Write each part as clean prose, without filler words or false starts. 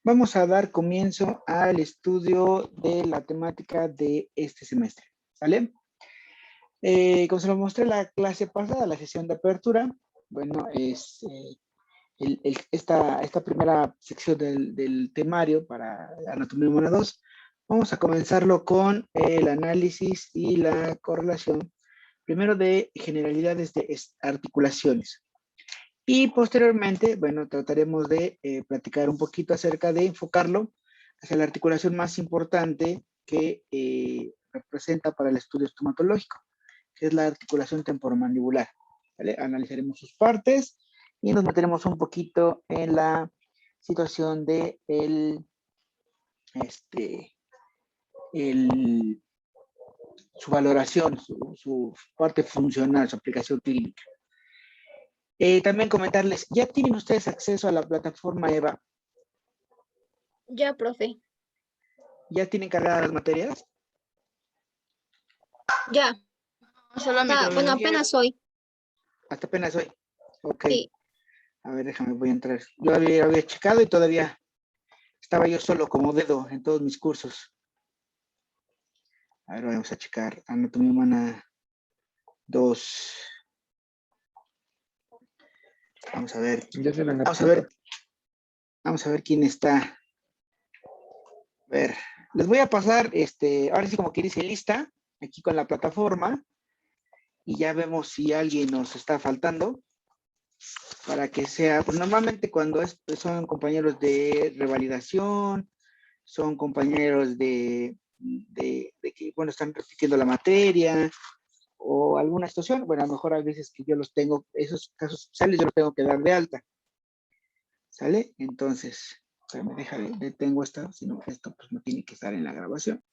Vamos a dar comienzo al estudio de la temática de este semestre, ¿vale? Como se lo mostré en la clase pasada, la sesión de apertura, bueno, es esta primera sección del temario para anatomía humana 2. Vamos a comenzarlo con el análisis y la correlación, primero de generalidades de articulaciones. Y posteriormente, bueno, trataremos de platicar un poquito acerca de enfocarlo hacia la articulación más importante que representa para el estudio estomatológico, que es la articulación temporomandibular, ¿vale? Analizaremos sus partes y nos meteremos un poquito en la situación de su valoración, su parte funcional, su aplicación clínica. También comentarles, ¿ya tienen ustedes acceso a la plataforma EVA? Ya, profe. ¿Ya tienen cargadas las materias? Ya. Bueno, apenas hoy. Hasta apenas hoy. Ok. Sí. A ver, déjame, voy a entrar. Yo había checado y todavía estaba yo solo como dedo en todos mis cursos. A ver, vamos a checar. Anatomía humana 2. Vamos a ver. Vamos a ver quién está. A ver, les voy a pasar, ahora sí como que dice lista, aquí con la plataforma, y ya vemos si alguien nos está faltando, para que sea, pues normalmente cuando son compañeros de revalidación, son compañeros de que, bueno, están repitiendo la materia, o alguna situación, bueno, a lo mejor a veces que yo los tengo, esos casos especiales yo los tengo que dar de alta, ¿sale? Entonces, me detengo esta, sino que esto pues no tiene que estar en la grabación.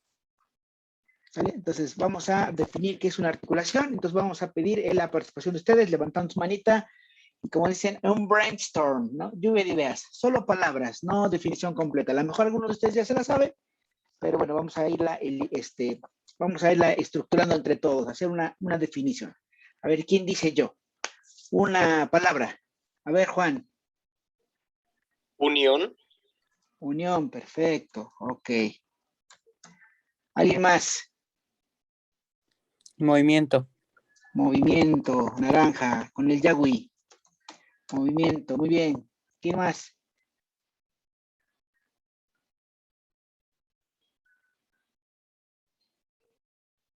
¿Vale? Entonces vamos a definir qué es una articulación, entonces vamos a pedir la participación de ustedes, levantando su manita, y como dicen, un brainstorm, ¿no? Lluvia de ideas, solo palabras, no definición completa. A lo mejor algunos de ustedes ya se la saben, pero bueno, vamos a irla estructurando entre todos, hacer una definición. A ver, ¿quién dice yo? Una palabra. A ver, Juan. Unión. Unión, perfecto, ok. ¿Alguien más? Movimiento. Movimiento, naranja, con el yagüi. Movimiento, muy bien. ¿Quién más?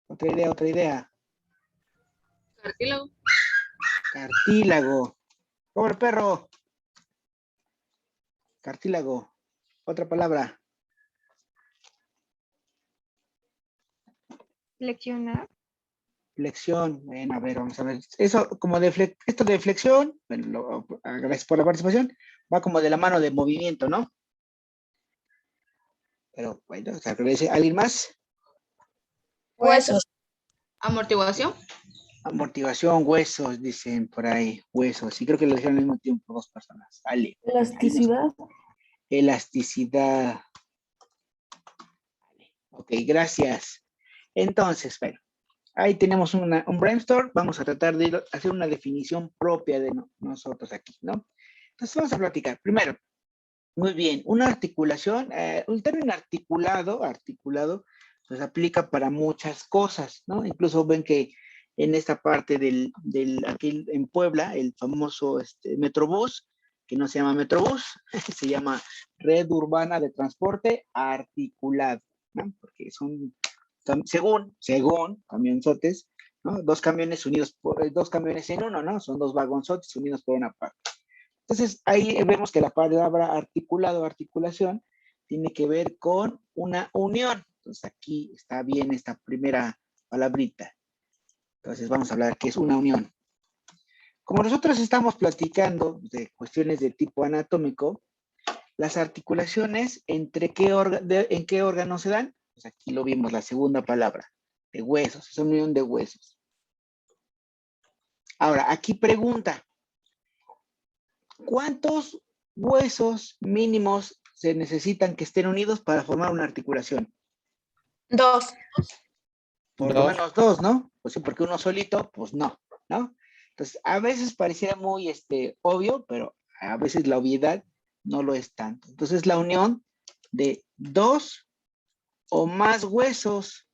Otra idea. Cartílago. Cartílago. Pobre perro. Cartílago. Otra palabra. Flexionar. Flexión. Bueno, a ver, vamos a ver. Eso, como esto de flexión, bueno, gracias por la participación, va como de la mano de movimiento, ¿no? Pero bueno, se agradece. ¿Alguien más? Huesos. Amortiguación. Amortiguación, huesos, dicen por ahí. Huesos. Y creo que lo dijeron al mismo tiempo dos personas. Vale. Elasticidad. Elasticidad. Ok, gracias. Entonces, bueno, ahí tenemos un brainstorm. Vamos a tratar de hacer una definición propia de nosotros aquí, ¿no? Entonces vamos a platicar. Primero, muy bien, una articulación, el término articulado, pues aplica para muchas cosas, ¿no? Incluso ven que en esta parte aquí en Puebla, el famoso Metrobús, que no se llama Metrobús, se llama Red Urbana de Transporte Articulado, ¿no? Porque son, según camionzotes, ¿no? Dos camiones en uno, ¿no? Son dos vagonzotes unidos por una parte. Entonces, ahí vemos que la palabra articulado, articulación, tiene que ver con una unión. Entonces, aquí está bien esta primera palabrita. Entonces, vamos a hablar qué es una unión. Como nosotros estamos platicando de cuestiones de tipo anatómico, las articulaciones, ¿en qué órganos se dan? Pues aquí lo vimos, la segunda palabra, de huesos, es una unión de huesos. Ahora, aquí pregunta, ¿cuántos huesos mínimos se necesitan que estén unidos para formar una articulación? 2. Por lo menos dos, ¿no? Pues sí, porque uno solito, pues no, ¿no? Entonces, a veces pareciera muy obvio, pero a veces la obviedad no lo es tanto. Entonces, la unión de 2 o más huesos,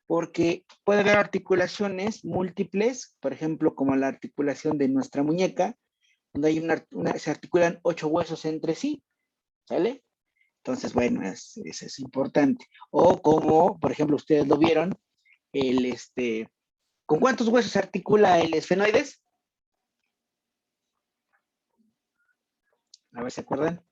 porque puede haber articulaciones múltiples, por ejemplo, como la articulación de nuestra muñeca, donde hay se articulan 8 huesos entre sí, ¿sale? Entonces, bueno, eso es importante. O como, por ejemplo, ustedes lo vieron, ¿con cuántos huesos se articula el esfenoides? A ver, ¿se acuerdan?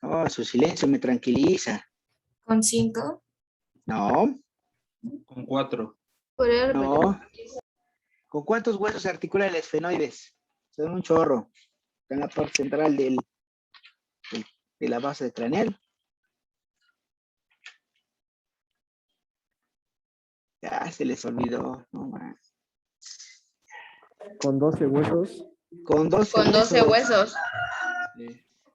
Oh, su silencio me tranquiliza. ¿Con 5? No, Con 4. ¿Podría repetir? no. ¿Con cuántos huesos se articula el esfenoides? Son un chorro. Está en la parte central de la base craneal. Ya se les olvidó. No más. Con 12 huesos. Con 12 Con 12 huesos.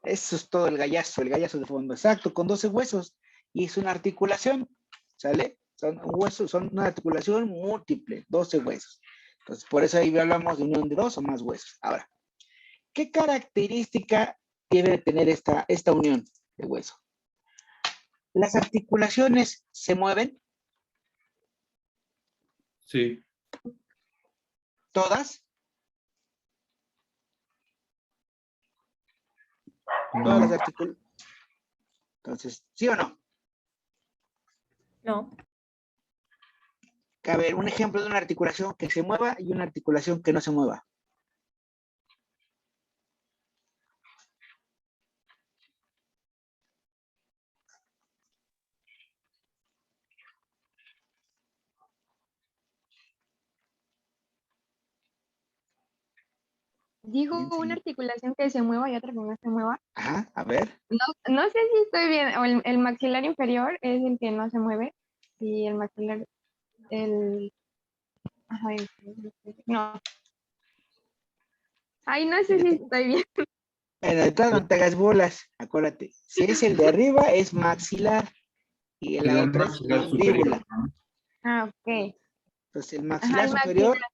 Eso es todo el gallazo de fondo. Exacto, con 12 huesos. Y es una articulación, ¿sale? Son huesos, son una articulación múltiple, 12 huesos. Entonces, por eso ahí hablamos de unión de 2 o más huesos. Ahora, ¿qué característica debe tener esta unión de hueso? ¿Las articulaciones se mueven? Sí. ¿Todas? No. Todas las articulaciones. Entonces, ¿sí o no? No. A ver, un ejemplo de una articulación que se mueva y una articulación que no se mueva. Dijo Bien, una sí. articulación que se mueva y otra que no se mueva. Ajá, a ver. No sé si estoy bien. O el maxilar inferior es el que no se mueve. Y el maxilar, ajá, no. Ay, no sé si estoy bien. Bueno, de todas no te hagas bolas, acuérdate. Si es el de arriba, es maxilar. Y la Sería el otra es maxilar mandíbula. superior, ¿no? Ah, ok. Entonces, el Ajá, maxilar el superior, maxilar.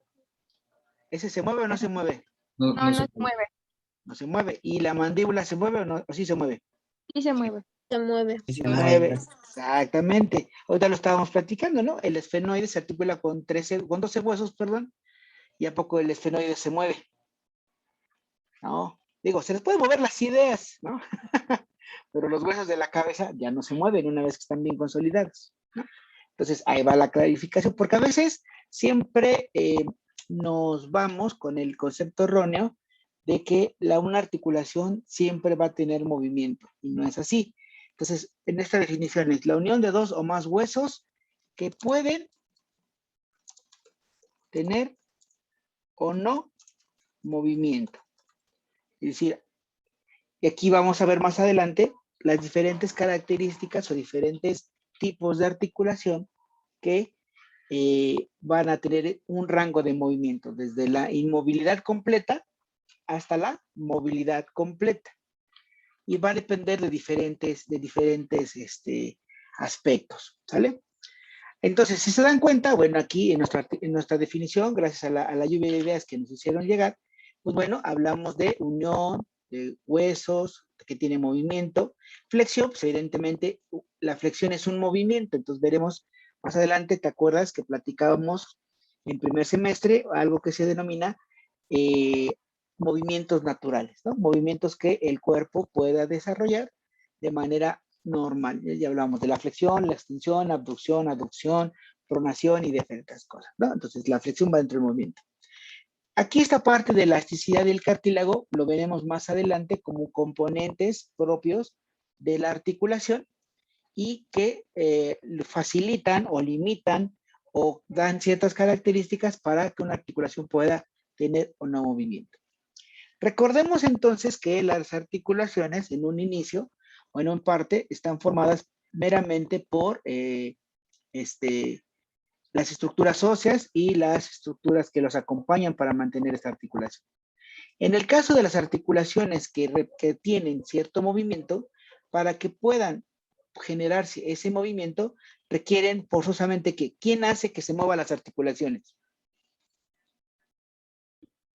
¿ese se mueve o no se mueve? No, No, no no se se mueve. No se mueve. ¿Y la mandíbula se mueve o no? ¿O sí se mueve? Sí se mueve. Se mueve. Sí se mueve. Exactamente. Ahorita lo estábamos platicando, ¿no? El esfenoide se articula con 12 huesos, perdón, y a poco el esfenoide se mueve. ¿No? Digo, se les pueden mover las ideas, ¿no? Pero los huesos de la cabeza ya no se mueven una vez que están bien consolidados, ¿no? Entonces, ahí va la clarificación, porque a veces siempre nos vamos con el concepto erróneo de que una articulación siempre va a tener movimiento, y no es así. Entonces, en esta definición es la unión de 2 o más huesos que pueden tener o no movimiento. Es decir, y aquí vamos a ver más adelante las diferentes características o diferentes tipos de articulación que van a tener un rango de movimiento, desde la inmovilidad completa hasta la movilidad completa. Y va a depender de diferentes aspectos, ¿sale? Entonces, si se dan cuenta, bueno, aquí en nuestra definición, gracias a la lluvia de ideas que nos hicieron llegar, pues bueno, hablamos de unión, de huesos, que tiene movimiento. Flexión, pues evidentemente, la flexión es un movimiento, entonces veremos más adelante, ¿te acuerdas que platicábamos en primer semestre algo que se denomina movimientos naturales, ¿no? Movimientos que el cuerpo pueda desarrollar de manera normal. Ya hablamos de la flexión, la extensión, abducción, aducción, pronación y diferentes cosas, ¿no? Entonces, la flexión va dentro del movimiento. Aquí esta parte de elasticidad del cartílago lo veremos más adelante como componentes propios de la articulación y que facilitan o limitan o dan ciertas características para que una articulación pueda tener o no movimiento. Recordemos entonces que las articulaciones en un inicio o en un parte están formadas meramente por las estructuras óseas y las estructuras que los acompañan para mantener esta articulación. En el caso de las articulaciones que tienen cierto movimiento, para que puedan generarse ese movimiento, requieren forzosamente que, ¿quién hace que se muevan las articulaciones?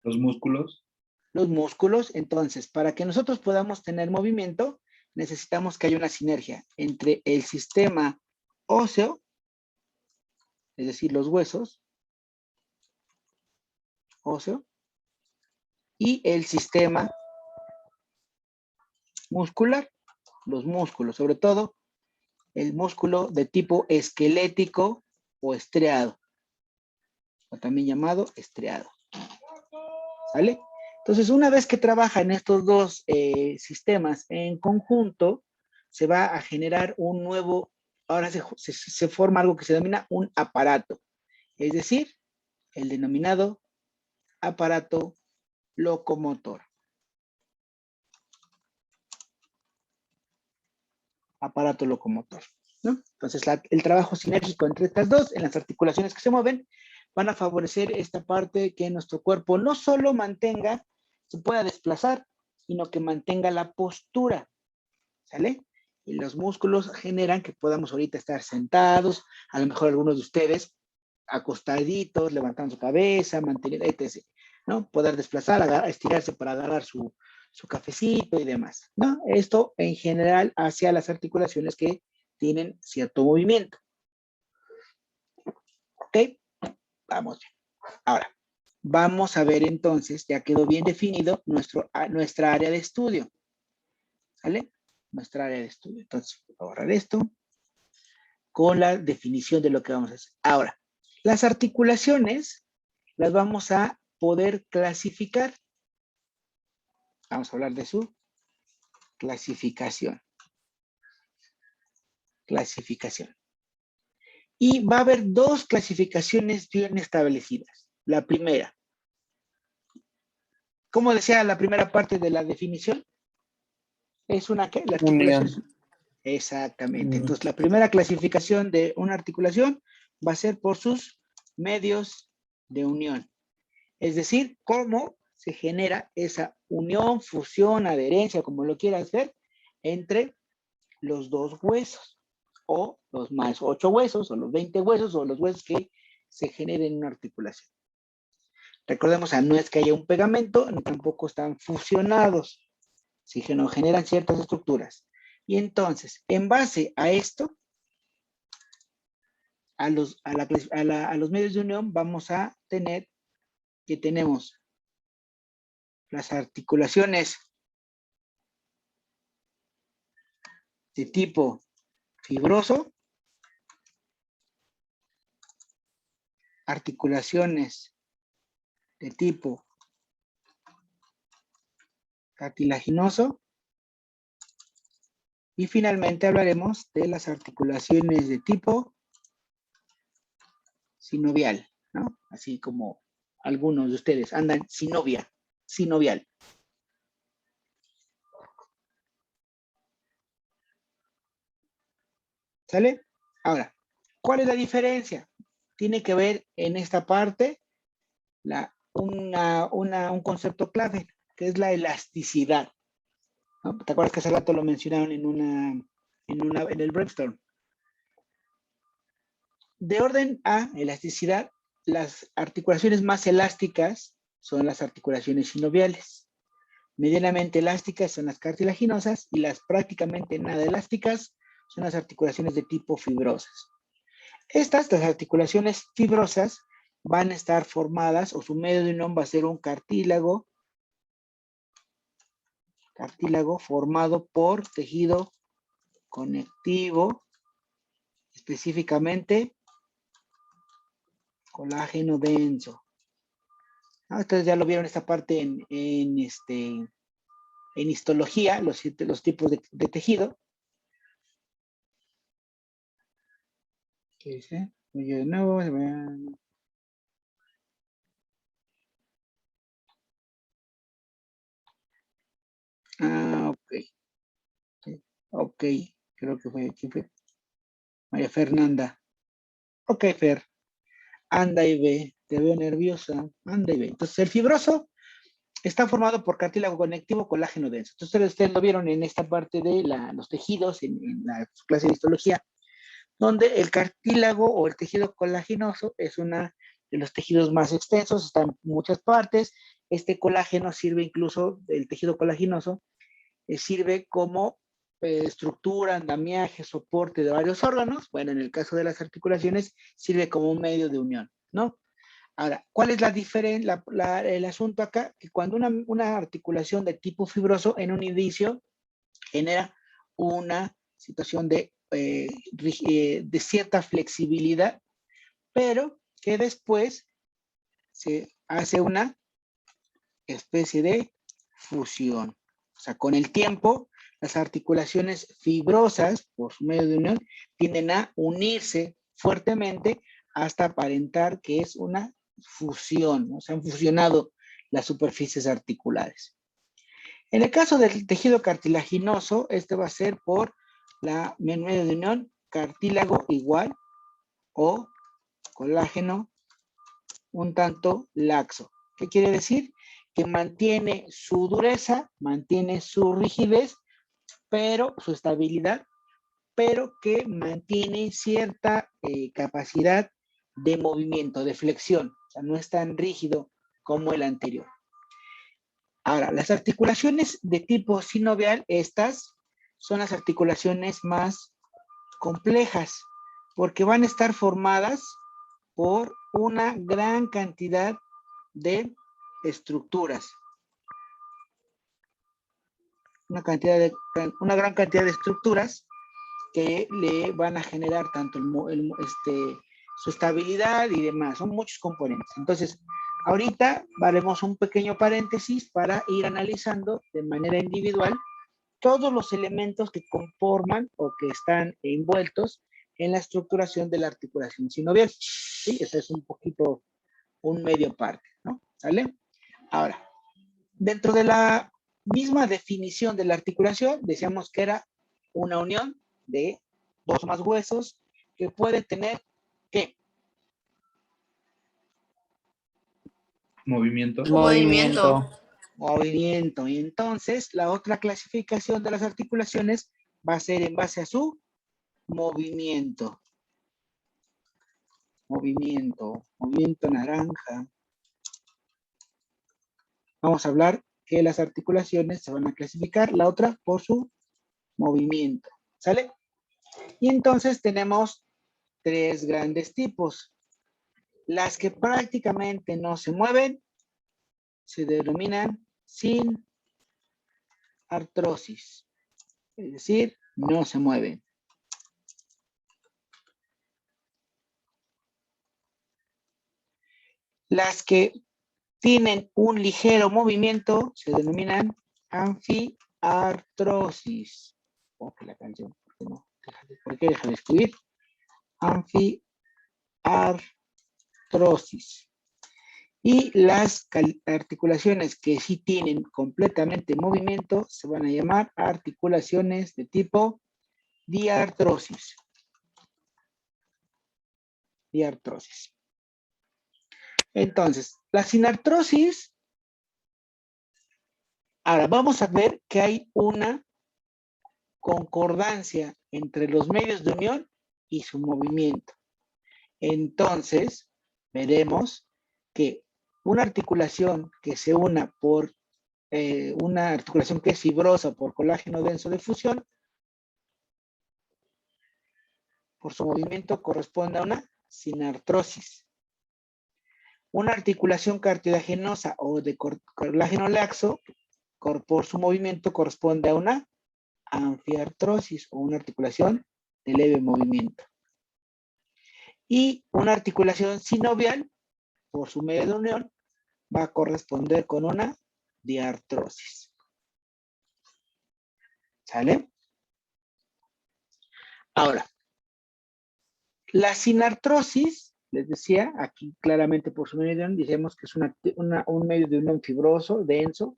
Los músculos. Los músculos. Entonces, para que nosotros podamos tener movimiento, necesitamos que haya una sinergia entre el sistema óseo, es decir, los huesos, óseo, y el sistema muscular, los músculos, sobre todo el músculo de tipo esquelético o estriado, o también llamado estriado. ¿Sale? Entonces, una vez que trabajan estos dos sistemas en conjunto, se va a generar un nuevo, ahora se forma algo que se denomina un aparato, es decir, el denominado aparato locomotor. Aparato locomotor, ¿no? Entonces, el trabajo sinérgico entre estas dos, en las articulaciones que se mueven, van a favorecer esta parte que nuestro cuerpo no solo mantenga, se pueda desplazar, sino que mantenga la postura, ¿sale? Y los músculos generan que podamos ahorita estar sentados, a lo mejor algunos de ustedes acostaditos, levantando su cabeza, mantener, etc., ¿no? Poder desplazar, estirarse para agarrar su cafecito y demás, ¿no? Esto en general hacia las articulaciones que tienen cierto movimiento. ¿Ok? Vamos bien. Ahora, vamos a ver entonces, ya quedó bien definido nuestra área de estudio. ¿Sale? Nuestra área de estudio. Entonces, voy a borrar esto con la definición de lo que vamos a hacer. Ahora, las articulaciones las vamos a poder clasificar. Vamos a hablar de su clasificación. Clasificación. Y va a haber dos clasificaciones bien establecidas. La primera, ¿cómo decía la primera parte de la definición? Es una que la articulación. Unión. Exactamente. Entonces, la primera clasificación de una articulación va a ser por sus medios de unión. Es decir, cómo se genera esa unión, fusión, adherencia, como lo quieras ver, entre los dos huesos, o los más 8 huesos, o los 20 huesos, o los huesos que se generen en una articulación. Recordemos, no es que haya un pegamento, ni tampoco están fusionados, sino generan ciertas estructuras. Y entonces, en base a esto, a los medios de unión, vamos a tener que tenemos las articulaciones de tipo fibroso, articulaciones de tipo cartilaginoso, y finalmente hablaremos de las articulaciones de tipo sinovial, ¿no? Así como algunos de ustedes andan sinovial. ¿Sale? Ahora, ¿cuál es la diferencia? Tiene que ver en esta parte un concepto clave, que es la elasticidad, ¿no? ¿Te acuerdas que hace rato lo mencionaron en el brainstorm? De orden a elasticidad, las articulaciones más elásticas son las articulaciones sinoviales. Medianamente elásticas son las cartilaginosas y las prácticamente nada elásticas son las articulaciones de tipo fibrosas. Las articulaciones fibrosas, van a estar formadas, o su medio de unión va a ser un cartílago formado por tejido conectivo, específicamente colágeno denso. ¿No? Ustedes ya lo vieron esta parte en histología, los tipos de tejido. ¿Qué dice? Oye, de nuevo. Ok. Ok, creo que fue. ¿Quién fue? María Fernanda. Ok, Fer. Anda y ve. Te veo nerviosa. Anda y ve. Entonces, el fibroso está formado por cartílago conectivo, colágeno denso. Entonces, ustedes lo vieron en esta parte de los tejidos, en la clase de histología. donde el cartílago o el tejido colaginoso es uno de los tejidos más extensos, está en muchas partes. Este colágeno sirve incluso, el tejido colaginoso, sirve como estructura, andamiaje, soporte de varios órganos. Bueno, en el caso de las articulaciones, sirve como un medio de unión, ¿no? Ahora, ¿cuál es la diferencia? El asunto acá, que cuando una articulación de tipo fibroso en un inicio genera una situación de cierta flexibilidad, pero que después se hace una especie de fusión. O sea, con el tiempo, las articulaciones fibrosas, por su medio de unión, tienden a unirse fuertemente hasta aparentar que es una fusión, ¿no? Se han fusionado las superficies articulares. En el caso del tejido cartilaginoso, este va a ser por la medio de unión cartílago igual o colágeno un tanto laxo. ¿Qué quiere decir? Que mantiene su dureza, mantiene su rigidez, pero su estabilidad, pero que mantiene cierta capacidad de movimiento, de flexión. O sea, no es tan rígido como el anterior. Ahora, las articulaciones de tipo sinovial, estas son las articulaciones más complejas, porque van a estar formadas por una gran cantidad de estructuras. Una gran cantidad de estructuras que le van a generar tanto su estabilidad y demás. Son muchos componentes. Entonces, ahorita haremos un pequeño paréntesis para ir analizando de manera individual todos los elementos que conforman o que están envueltos en la estructuración de la articulación sinovial. ¿Sí? Ese es un poquito, un medio parte, ¿no? ¿Sale? Ahora, dentro de la misma definición de la articulación, decíamos que era una unión de dos o más huesos que puede tener, ¿qué? Movimiento. Movimiento. Movimiento. Y entonces, la otra clasificación de las articulaciones va a ser en base a su movimiento. Movimiento naranja. Vamos a hablar que las articulaciones se van a clasificar, la otra por su movimiento. ¿Sale? Y entonces tenemos tres grandes tipos. Las que prácticamente no se mueven se denominan sin artrosis. Es decir, no se mueven. Las que tienen un ligero movimiento se denominan anfiartrosis. Ok, la canción. ¿Por qué deja de escribir? Anfiartrosis. Y las articulaciones que sí tienen completamente movimiento se van a llamar articulaciones de tipo diartrosis. Diartrosis. Entonces, la sinartrosis, ahora vamos a ver que hay una concordancia entre los medios de unión y su movimiento. Entonces, veremos que una articulación que se una por una articulación que es fibrosa por colágeno denso de fusión, por su movimiento corresponde a una sinartrosis. Una articulación cartilaginosa o de colágeno laxo, por su movimiento corresponde a una anfiartrosis o una articulación de leve movimiento. Y una articulación sinovial, por su medio de unión, va a corresponder con una diartrosis. ¿Sale? Ahora, la sinartrosis, les decía, aquí claramente por su medio de unión, decíamos que es un medio de unión fibroso, denso,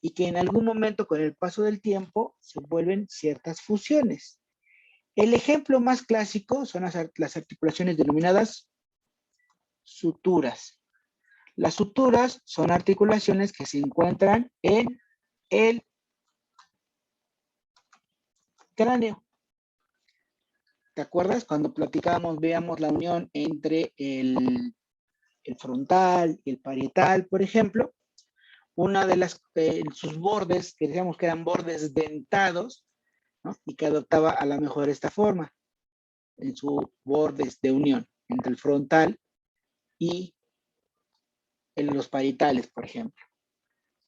y que en algún momento con el paso del tiempo se vuelven ciertas fusiones. El ejemplo más clásico son las articulaciones denominadas suturas. Las suturas son articulaciones que se encuentran en el cráneo. ¿Te acuerdas? Cuando platicábamos, veíamos la unión entre el frontal y el parietal, por ejemplo. Una de sus bordes, que decíamos que eran bordes dentados, ¿no? Y que adoptaba a lo mejor esta forma, en sus bordes de unión entre el frontal y en los parietales, por ejemplo.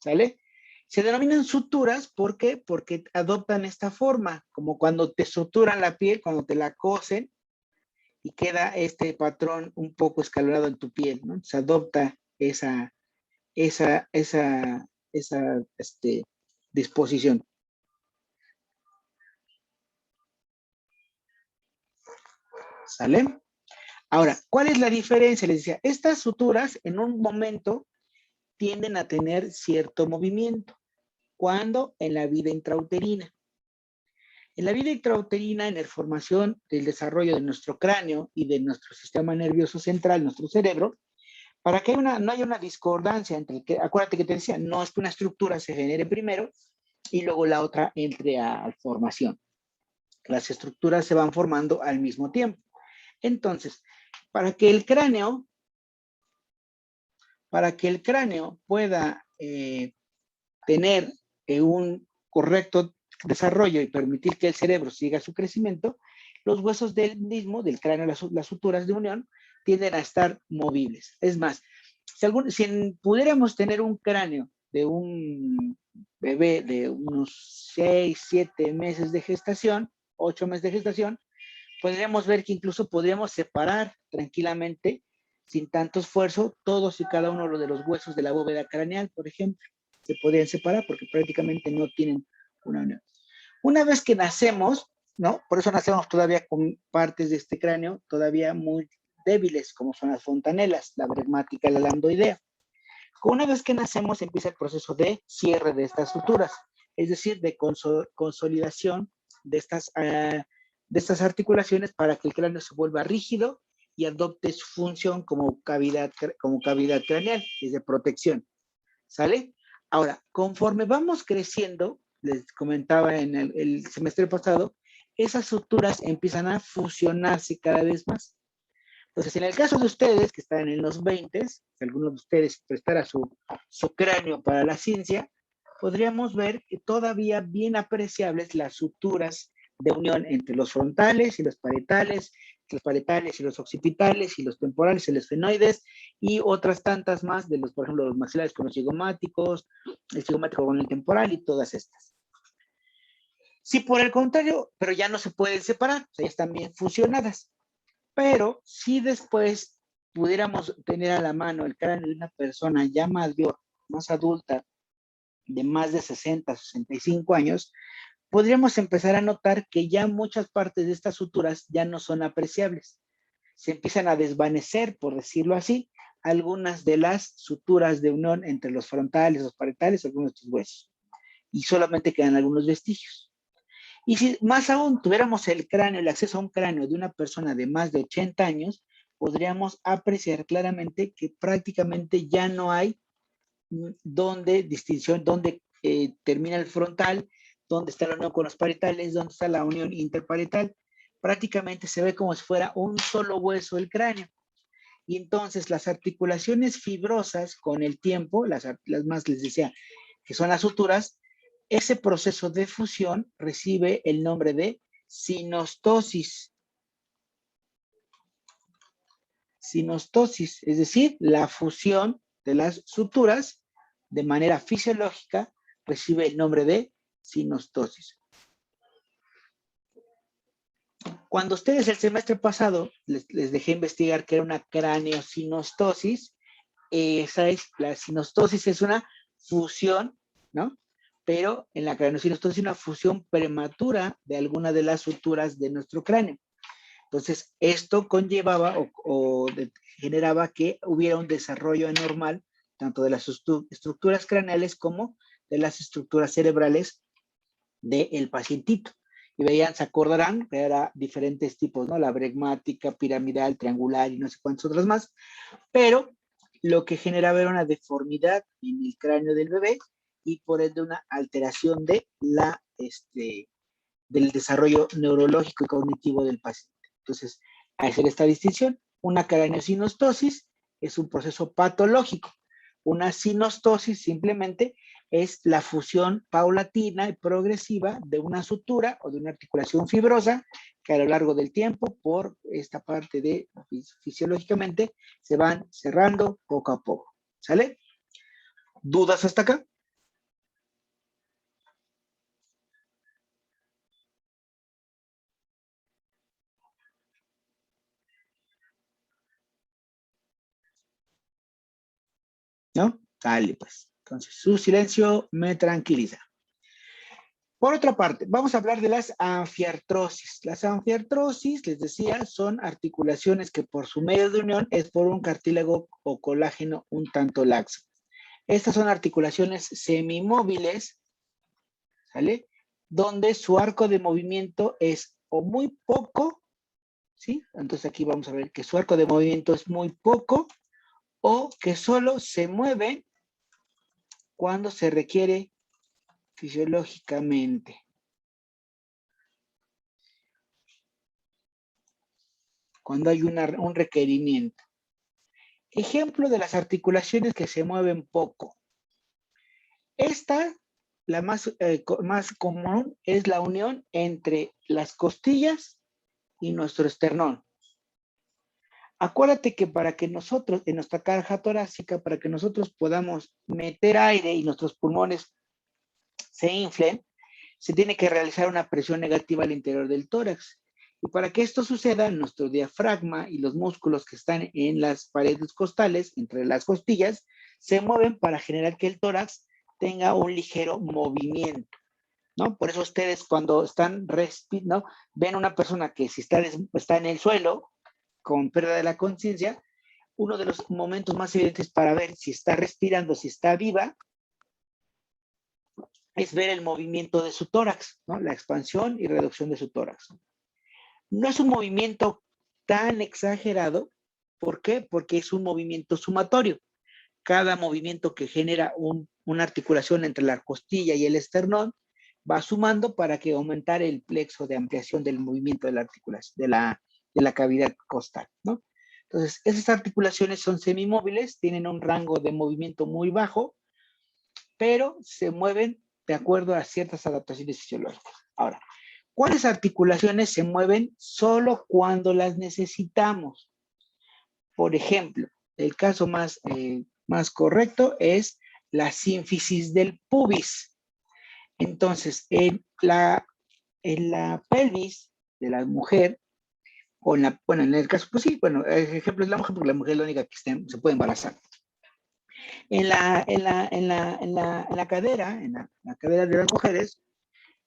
¿Sale? Se denominan suturas, ¿por qué? Porque adoptan esta forma, como cuando te suturan la piel, cuando te la cosen, y queda este patrón un poco escalonado en tu piel, ¿no? Se adopta esa disposición. ¿Sale? Ahora, ¿cuál es la diferencia? Les decía, estas suturas en un momento tienden a tener cierto movimiento. ¿Cuándo? En la vida intrauterina. En la vida intrauterina, en la formación del desarrollo de nuestro cráneo y de nuestro sistema nervioso central, nuestro cerebro, para que no haya una discordancia entre que, acuérdate que te decía, no es que una estructura se genere primero y luego la otra entre a formación. Las estructuras se van formando al mismo tiempo. Entonces, para que el cráneo pueda tener un correcto desarrollo y permitir que el cerebro siga su crecimiento, los huesos del mismo, del cráneo, las suturas de unión, tienden a estar movibles. Es más, si pudiéramos tener un cráneo de un bebé de unos 6, 7 meses de gestación, 8 meses de gestación, podríamos ver que incluso podríamos separar tranquilamente, sin tanto esfuerzo, todos y cada uno de los huesos de la bóveda craneal, por ejemplo. Se podrían separar porque prácticamente no tienen una unión. Una vez que nacemos, ¿no? Por eso nacemos todavía con partes de este cráneo todavía muy débiles, como son las fontanelas, la bregmática y la lambdoidea. Una vez que nacemos empieza el proceso de cierre de estas suturas, es decir, de consolidación de estas articulaciones para que el cráneo se vuelva rígido y adopte su función como cavidad craneal, es de protección. ¿Sale? Ahora, conforme vamos creciendo, les comentaba en el semestre pasado, esas suturas empiezan a fusionarse cada vez más. Entonces, en el caso de ustedes, que están en los 20, si alguno de ustedes prestara su cráneo para la ciencia, podríamos ver que todavía bien apreciables las suturas de unión entre los frontales y los parietales y los occipitales y los temporales y los esfenoides y otras tantas más de por ejemplo, los maxilares con los cigomáticos, el cigomático con el temporal y todas estas. Si por el contrario, pero ya no se pueden separar, o sea, ya están bien fusionadas. Pero si después pudiéramos tener a la mano el cráneo de una persona ya mayor, más adulta, de más de 60, 65 años, podríamos empezar a notar que ya muchas partes de estas suturas ya no son apreciables. Se empiezan a desvanecer, por decirlo así, algunas de las suturas de unión entre los frontales, los parietales, algunos de estos huesos. Y solamente quedan algunos vestigios. Y si más aún tuviéramos el acceso a un cráneo de una persona de más de 80 años, podríamos apreciar claramente que prácticamente ya no hay distinción, donde termina el frontal, donde está la unión con los parietales, donde está la unión interparietal. Prácticamente se ve como si fuera un solo hueso el cráneo. Y entonces las articulaciones fibrosas con el tiempo, las más les decía, que son las suturas, ese proceso de fusión recibe el nombre de sinostosis. Sinostosis, es decir, la fusión de las suturas de manera fisiológica recibe el nombre de sinostosis. Cuando ustedes el semestre pasado les dejé investigar que era una craneosinostosis, la sinostosis es una fusión, ¿no? Pero en la craneosinostosis es una fusión prematura de alguna de las suturas de nuestro cráneo. Entonces, esto conllevaba o generaba que hubiera un desarrollo anormal tanto de las estructuras craneales como de las estructuras cerebrales del pacientito. Y veían, se acordarán, que era diferentes tipos, ¿no? La bregmática, piramidal, triangular y no sé cuántas otras más. Pero lo que generaba era una deformidad en el cráneo del bebé y por ende una alteración del desarrollo neurológico y cognitivo del paciente. Entonces, hay que hacer esta distinción. Una craneosinostosis es un proceso patológico. Una sinostosis simplemente es la fusión paulatina y progresiva de una sutura o de una articulación fibrosa que a lo largo del tiempo, por esta parte de fisiológicamente, se van cerrando poco a poco. ¿Sale? ¿Dudas hasta acá? ¿No? Dale, pues. Entonces, su silencio me tranquiliza. Por otra parte, vamos a hablar de las anfiartrosis. Las anfiartrosis, les decía, son articulaciones que por su medio de unión es por un cartílago o colágeno un tanto laxo. Estas son articulaciones semimóviles, ¿sale? Donde su arco de movimiento es o muy poco, ¿sí? Entonces aquí vamos a ver que su arco de movimiento es muy poco o que solo se mueve cuando se requiere fisiológicamente. Cuando hay un requerimiento. Ejemplo de las articulaciones que se mueven poco. Esta, la más común, es la unión entre las costillas y nuestro esternón. Acuérdate que para que nosotros, en nuestra caja torácica, para que nosotros podamos meter aire y nuestros pulmones se inflen, se tiene que realizar una presión negativa al interior del tórax. Y para que esto suceda, nuestro diafragma y los músculos que están en las paredes costales, entre las costillas, se mueven para generar que el tórax tenga un ligero movimiento, ¿no? Por eso ustedes cuando están respirando, ¿no? Ven una persona que si está en el suelo, con pérdida de la conciencia, uno de los momentos más evidentes para ver si está respirando, si está viva, es ver el movimiento de su tórax, ¿no? La expansión y reducción de su tórax. No es un movimiento tan exagerado. ¿Por qué? Porque es un movimiento sumatorio. Cada movimiento que genera una articulación entre la costilla y el esternón va sumando para que aumentar el plexo de ampliación del movimiento de la articulación, de la cavidad costal, ¿no? Entonces, esas articulaciones son semimóviles, tienen un rango de movimiento muy bajo, pero se mueven de acuerdo a ciertas adaptaciones fisiológicas. Ahora, ¿cuáles articulaciones se mueven solo cuando las necesitamos? Por ejemplo, el caso más correcto es la sínfisis del pubis. Entonces, en la pelvis de la mujer, o en el caso, pues sí, bueno, el ejemplo es la mujer, porque la mujer es la única que se puede embarazar. En la cadera, la cadera de las mujeres,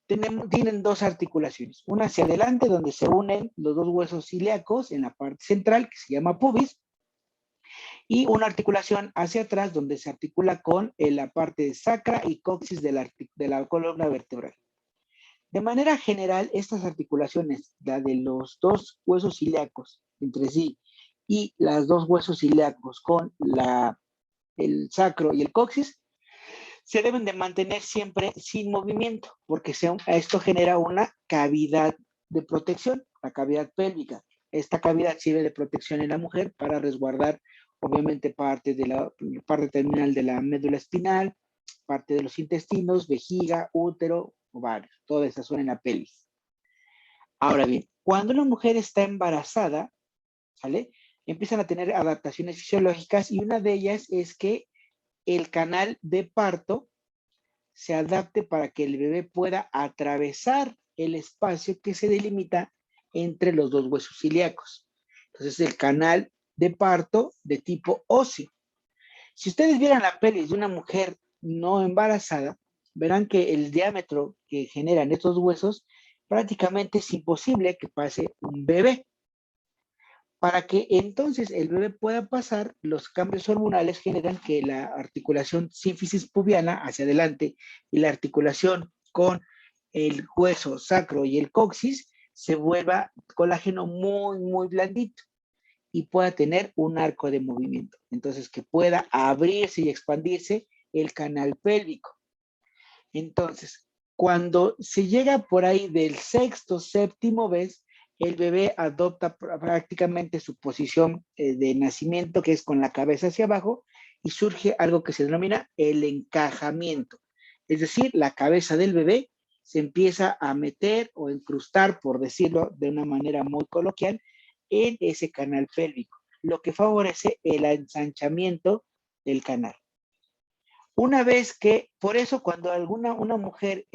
tienen dos articulaciones. Una hacia adelante, donde se unen los dos huesos ilíacos en la parte central, que se llama pubis, y una articulación hacia atrás, donde se articula con la parte sacra y coxis de la columna vertebral. De manera general, estas articulaciones, la de los dos huesos ilíacos entre sí y las dos huesos ilíacos con el sacro y el coxis, se deben de mantener siempre sin movimiento, porque esto genera una cavidad de protección, la cavidad pélvica. Esta cavidad sirve de protección en la mujer para resguardar, obviamente, parte terminal de la médula espinal, parte de los intestinos, vejiga, útero, ovarios. Todas esas son en la pelvis. Ahora bien, cuando una mujer está embarazada, ¿sale? Empiezan a tener adaptaciones fisiológicas y una de ellas es que el canal de parto se adapte para que el bebé pueda atravesar el espacio que se delimita entre los dos huesos ilíacos. Entonces, el canal de parto de tipo óseo. Si ustedes vieran la pelvis de una mujer no embarazada, verán que el diámetro que generan estos huesos prácticamente es imposible que pase un bebé. Para que entonces el bebé pueda pasar, los cambios hormonales generan que la articulación sínfisis pubiana hacia adelante y la articulación con el hueso sacro y el coxis se vuelva colágeno muy, muy blandito y pueda tener un arco de movimiento. Entonces, que pueda abrirse y expandirse el canal pélvico. Entonces, cuando se llega por ahí del sexto, séptimo mes, el bebé adopta prácticamente su posición de nacimiento, que es con la cabeza hacia abajo, y surge algo que se denomina el encajamiento. Es decir, la cabeza del bebé se empieza a meter o incrustar, por decirlo de una manera muy coloquial, en ese canal pélvico, lo que favorece el ensanchamiento del canal. Una vez que, por eso cuando una mujer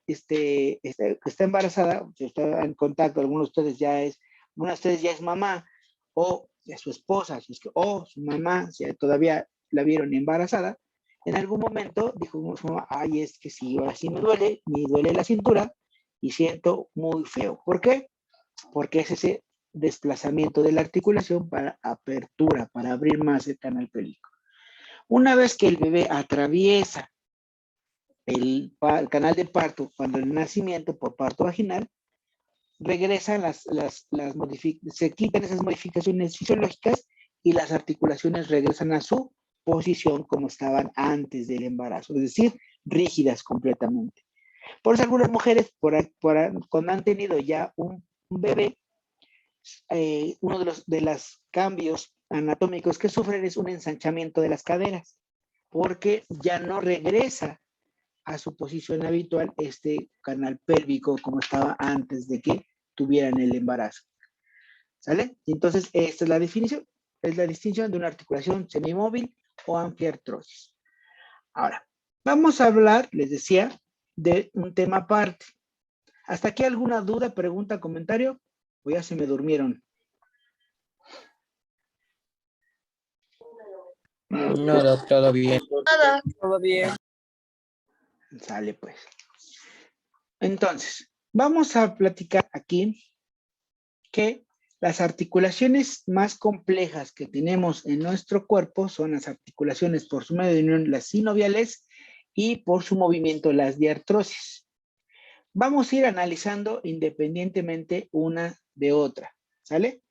está embarazada, si está en contacto, alguno de ustedes ya es mamá, o ya su esposa, o su mamá, si todavía la vieron embarazada, en algún momento dijo su mamá, ay, es que sí, ahora sí me duele la cintura y siento muy feo. ¿Por qué? Porque es ese desplazamiento de la articulación para apertura, para abrir más el canal pélvico. Una vez que el bebé atraviesa el canal de parto, cuando el nacimiento por parto vaginal, regresan se quitan esas modificaciones fisiológicas y las articulaciones regresan a su posición como estaban antes del embarazo, es decir, rígidas completamente. Por eso algunas mujeres, cuando han tenido ya un bebé, uno de los cambios anatómicos que sufren es un ensanchamiento de las caderas, porque ya no regresa a su posición habitual este canal pélvico como estaba antes de que tuvieran el embarazo. ¿Sale? Entonces, esta es la definición, es la distinción de una articulación semimóvil o amplia artrosis. Ahora, vamos a hablar, les decía, de un tema aparte. ¿Hasta aquí alguna duda, pregunta, comentario? O ya se me durmieron. No, todo bien. Nada. Todo bien. Sale pues. Entonces, vamos a platicar aquí que las articulaciones más complejas que tenemos en nuestro cuerpo son las articulaciones por su medio de unión, las sinoviales, y por su movimiento, las diartrosis. Vamos a ir analizando independientemente una de otra, ¿sale?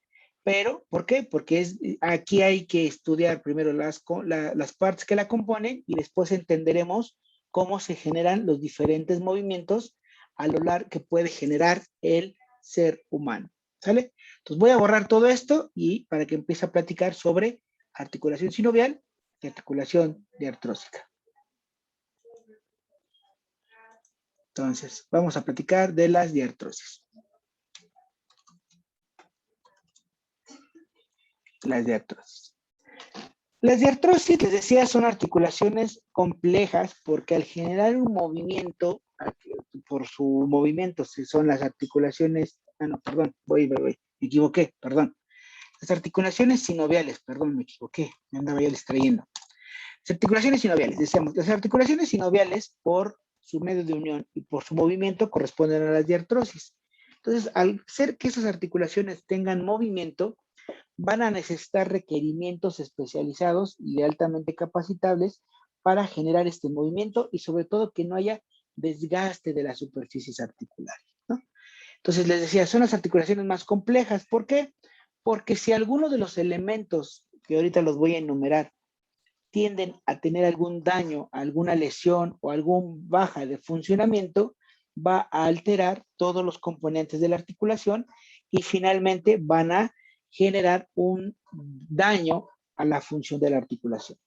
Pero, ¿por qué? Porque aquí hay que estudiar primero las partes que la componen y después entenderemos cómo se generan los diferentes movimientos a lo largo que puede generar el ser humano, ¿sale? Entonces voy a borrar todo esto y para que empiece a platicar sobre articulación sinovial y articulación diartrósica. Entonces, vamos a platicar de las diartrosis. Las diartrosis. Las diartrosis, les decía, son articulaciones complejas porque al generar un movimiento, por su movimiento, si son las articulaciones, me equivoqué, perdón. Las articulaciones sinoviales, perdón, me equivoqué, me andaba ya distrayendo. Las articulaciones sinoviales, decíamos, las articulaciones sinoviales por su medio de unión y por su movimiento corresponden a las diartrosis. Entonces, al ser que esas articulaciones tengan movimiento, van a necesitar requerimientos especializados y altamente capacitables para generar este movimiento y sobre todo que no haya desgaste de las superficies articulares, ¿no? Entonces les decía, son las articulaciones más complejas. ¿Por qué? Porque si alguno de los elementos que ahorita los voy a enumerar tienden a tener algún daño, alguna lesión o alguna baja de funcionamiento, va a alterar todos los componentes de la articulación y finalmente van a generar un daño a la función de la articulación.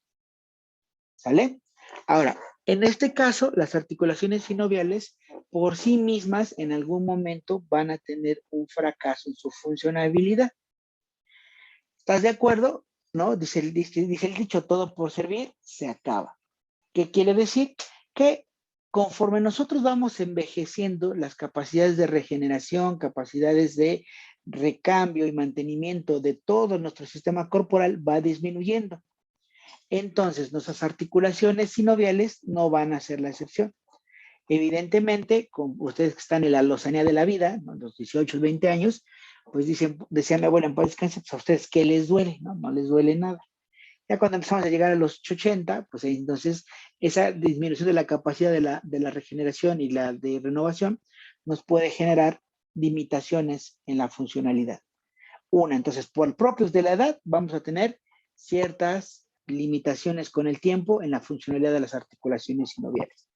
¿Sale? Ahora, en este caso, las articulaciones sinoviales por sí mismas en algún momento van a tener un fracaso en su funcionabilidad. ¿Estás de acuerdo? ¿No? Dice el dicho, todo por servir se acaba. ¿Qué quiere decir? Que conforme nosotros vamos envejeciendo, las capacidades de regeneración, capacidades de recambio y mantenimiento de todo nuestro sistema corporal va disminuyendo. Entonces, nuestras articulaciones sinoviales no van a ser la excepción. Evidentemente, con ustedes que están en la lozanía de la vida, ¿no? Los 18, 20 años, pues decía mi abuela en paz descanse, pues a ustedes, ¿qué les duele? ¿No? No les duele nada. Ya cuando empezamos a llegar a los 80, pues entonces esa disminución de la capacidad de la regeneración y la de renovación nos puede generar limitaciones en la funcionalidad. Entonces, por propios de la edad, vamos a tener ciertas limitaciones con el tiempo en la funcionalidad de las articulaciones sinoviales.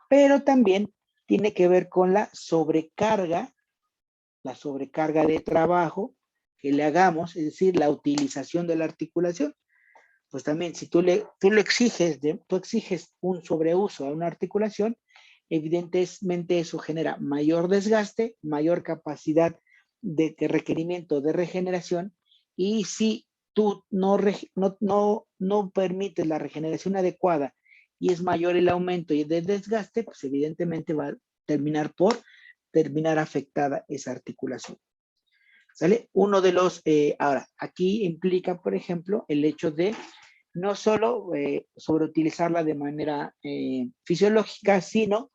Pero también tiene que ver con la sobrecarga la sobrecarga de trabajo que le hagamos, es decir, la utilización de la articulación. Pues también, si tú le exiges, tú exiges un sobreuso a una articulación, evidentemente eso genera mayor desgaste, mayor capacidad de requerimiento de regeneración, y si tú no permites la regeneración adecuada y es mayor el aumento y el desgaste, pues evidentemente va a terminar afectada esa articulación. ¿Sale? Uno de los, ahora, aquí implica, por ejemplo, el hecho de no solo sobreutilizarla de manera fisiológica, sino